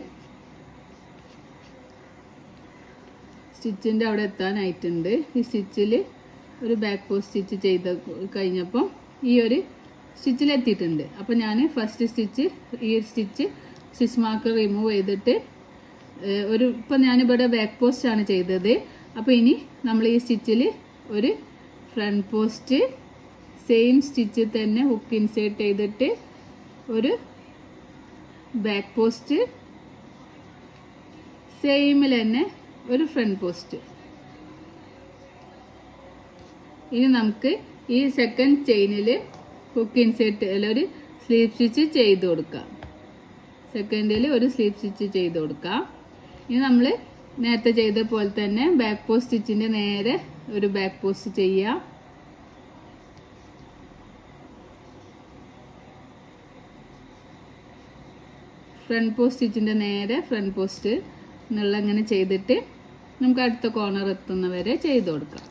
സ്റ്റിച്ചിൻ്റെ അവിടെ എത്താനായിട്ടുണ്ട്. ഈ സ്റ്റിച്ചിൽ ഒരു ബാക്ക് പോസ്റ്റ് സ്റ്റിച്ച് ചെയ്ത് കഴിഞ്ഞപ്പോൾ ഈ ഒരു സ്റ്റിച്ചിലെത്തിയിട്ടുണ്ട്. അപ്പോൾ ഞാൻ ഫസ്റ്റ് സ്റ്റിച്ച് ഈ സ്റ്റിച്ച് മാർക്ക് റിമൂവ് ചെയ്തിട്ട് ഇപ്പം ഞാനിവിടെ ബാക്ക് പോസ്റ്റാണ് ചെയ്തത്. അപ്പോൾ ഇനി നമ്മൾ ഈ സ്റ്റിച്ചിൽ ഒരു ഫ്രണ്ട് പോസ്റ്റ് സെയിം സ്റ്റിച്ച് തന്നെ ഹുക്ക് ഇൻസേർട്ട് ചെയ്തിട്ട് ഒരു ബാക്ക് പോസ്റ്റ് സെയിമിൽ തന്നെ ഒരു ഫ്രണ്ട് പോസ്റ്റ്. ഇനി നമുക്ക് ഈ സെക്കൻഡ് ചെയിനിൽ ഹുക്ക് ഇൻസേർട്ട് ഒരു സ്ലീവ് സ്റ്റിച്ച് ചെയ്ത് കൊടുക്കാം. സെക്കൻഡിൽ ഒരു സ്ലീവ് സ്റ്റിച്ച് ചെയ്ത് കൊടുക്കാം. ഇനി നമ്മൾ നേരത്തെ ചെയ്ത പോലെ തന്നെ ബാക്ക് പോസ്റ്റ് സ്റ്റിച്ചിൻ്റെ നേരെ ഒരു ബാക്ക് പോസ്റ്റ് ചെയ്യാം. ഫ്രണ്ട് പോസ്റ്റ് സ്റ്റിച്ചിൻ്റെ നേരെ ഫ്രണ്ട് പോസ്റ്റ് എന്നുള്ള ഇങ്ങനെ ചെയ്തിട്ട് നമുക്ക് അടുത്ത കോർണർ എത്തുന്നവരെ ചെയ്ത് കൊടുക്കാം.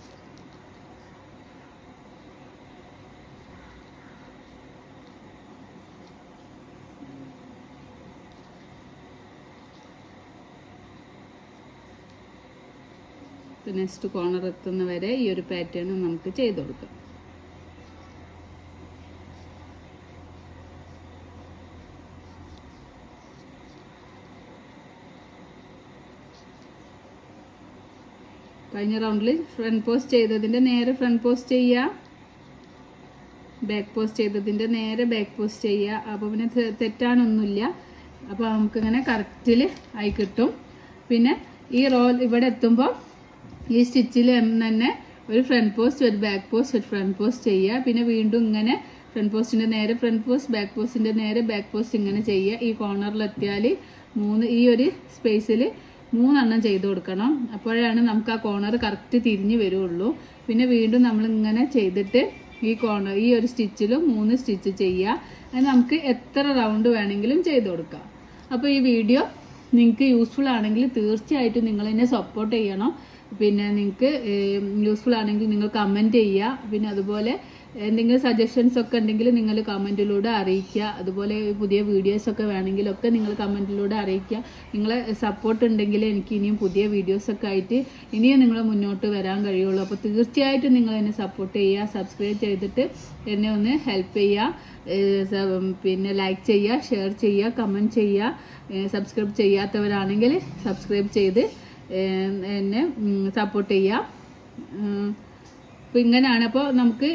നെക്സ്റ്റ് കോർണർ എത്തുന്നവരെ ഈ ഒരു പാറ്റേൺ നമുക്ക് ചെയ്ത് കൊടുക്കാം. കഴിഞ്ഞ റൗണ്ടിൽ ഫ്രണ്ട് പോസ്റ്റ് ചെയ്തതിൻ്റെ നേരെ ഫ്രണ്ട് പോസ്റ്റ് ചെയ്യുക, ബാക്ക് പോസ്റ്റ് ചെയ്തതിൻ്റെ നേരെ ബാക്ക് പോസ്റ്റ് ചെയ്യുക. അപ്പോൾ പിന്നെ തെറ്റാനൊന്നുമില്ല. അപ്പോൾ നമുക്കിങ്ങനെ കറക്റ്റിൽ ആയി കിട്ടും. പിന്നെ ഈ റോൾ ഇവിടെ എത്തുമ്പോൾ ഈ സ്റ്റിച്ചിൽ തന്നെ ഒരു ഫ്രണ്ട് പോസ്റ്റ്, ഒരു ബാക്ക് പോസ്റ്റ്, ഒരു ഫ്രണ്ട് പോസ്റ്റ് ചെയ്യുക. പിന്നെ വീണ്ടും ഇങ്ങനെ ഫ്രണ്ട് പോസ്റ്റിൻ്റെ നേരെ ഫ്രണ്ട് പോസ്റ്റ്, ബാക്ക് പോസ്റ്റിൻ്റെ നേരെ ബാക്ക് പോസ്റ്റ് ഇങ്ങനെ ചെയ്യുക. ഈ കോർണറിലെത്തിയാൽ ഈ ഒരു സ്പേസിൽ 3 എണ്ണം ചെയ്ത് കൊടുക്കണം. അപ്പോഴാണ് നമുക്ക് ആ കോർണർ കറക്റ്റ് തിരിഞ്ഞ് വരുള്ളൂ. പിന്നെ വീണ്ടും നമ്മൾ ഇങ്ങനെ ചെയ്തിട്ട് ഈ ഒരു സ്റ്റിച്ചിലും 3 സ്റ്റിച്ച് ചെയ്യുക. അത് നമുക്ക് എത്ര റൗണ്ട് വേണമെങ്കിലും ചെയ്ത് കൊടുക്കാം. അപ്പോൾ ഈ വീഡിയോ നിങ്ങൾക്ക് യൂസ്ഫുൾ ആണെങ്കിൽ തീർച്ചയായിട്ടും നിങ്ങൾ എന്നെ സപ്പോർട്ട് ചെയ്യണം. പിന്നെ നിങ്ങൾക്ക് യൂസ്ഫുൾ ആണെങ്കിൽ നിങ്ങൾ കമൻറ്റ് ചെയ്യുക. പിന്നെ അതുപോലെ എന്തെങ്കിലും സജഷൻസ് ഒക്കെ ഉണ്ടെങ്കിൽ നിങ്ങൾ കമൻറ്റിലൂടെ അറിയിക്കുക. അതുപോലെ പുതിയ വീഡിയോസൊക്കെ വേണമെങ്കിലൊക്കെ നിങ്ങൾ കമൻറ്റിലൂടെ അറിയിക്കുക. നിങ്ങളെ സപ്പോർട്ട് ഉണ്ടെങ്കിൽ എനിക്ക് ഇനിയും പുതിയ വീഡിയോസൊക്കെ ആയിട്ട് ഇനിയും നിങ്ങൾ മുന്നോട്ട് വരാൻ കഴിയുള്ളൂ. അപ്പോൾ തീർച്ചയായിട്ടും നിങ്ങൾ എന്നെ സപ്പോർട്ട് ചെയ്യുക. സബ്സ്ക്രൈബ് ചെയ്തിട്ട് എന്നെ ഒന്ന് ഹെൽപ്പ് ചെയ്യുക. പിന്നെ ലൈക്ക് ചെയ്യുക, ഷെയർ ചെയ്യുക, കമൻറ്റ് ചെയ്യുക. സബ്സ്ക്രൈബ് ചെയ്യാത്തവരാണെങ്കിൽ സബ്സ്ക്രൈബ് ചെയ്ത് എന്നെ സപ്പോർട്ട് ചെയ്യുക. അപ്പോൾ ഇങ്ങനെയാണ്. അപ്പോൾ നമുക്ക്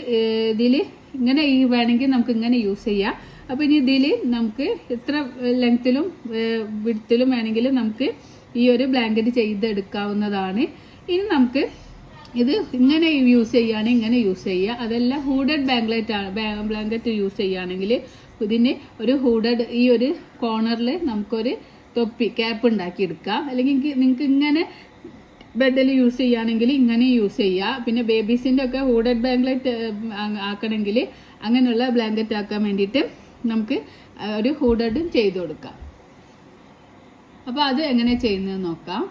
ഇതിൽ ഇങ്ങനെ വേണമെങ്കിൽ നമുക്ക് ഇങ്ങനെ യൂസ് ചെയ്യാം. അപ്പോൾ ഇനി ഇതിൽ നമുക്ക് എത്ര ലെങ്ത്തിലും വിഡ്ത്തിലും വേണമെങ്കിലും നമുക്ക് ഈ ഒരു ബ്ലാങ്കറ്റ് ചെയ്തെടുക്കാവുന്നതാണ്. ഇനി നമുക്ക് ഇത് ഇങ്ങനെ യൂസ് ചെയ്യുകയാണെങ്കിൽ ഇങ്ങനെ യൂസ് ചെയ്യുക. അതെല്ലാം ഹൂഡഡ് ബ്ലാങ്കറ്റ് യൂസ് ചെയ്യുകയാണെങ്കിൽ ഇതിന് ഒരു ഹൂഡഡ് ഈ ഒരു കോർണറിൽ നമുക്കൊരു തൊപ്പി ക്യാപ്പ് ഉണ്ടാക്കിയെടുക്കുക. അല്ലെങ്കിൽ നിങ്ങൾക്ക് ഇങ്ങനെ ബെഡിൽ യൂസ് ചെയ്യുകയാണെങ്കിൽ ഇങ്ങനെ യൂസ് ചെയ്യുക. പിന്നെ ബേബീസിൻ്റെ ഒക്കെ ഹൂഡഡ് ബ്ലാങ്കറ്റ് ആക്കണമെങ്കിൽ അങ്ങനെയുള്ള ബ്ലാങ്കറ്റ് ആക്കാൻ വേണ്ടിയിട്ട് നമുക്ക് ഒരു ഹൂഡഡും ചെയ്ത് കൊടുക്കാം. അപ്പോൾ അത് എങ്ങനെ ചെയ്യുന്നത് നോക്കാം.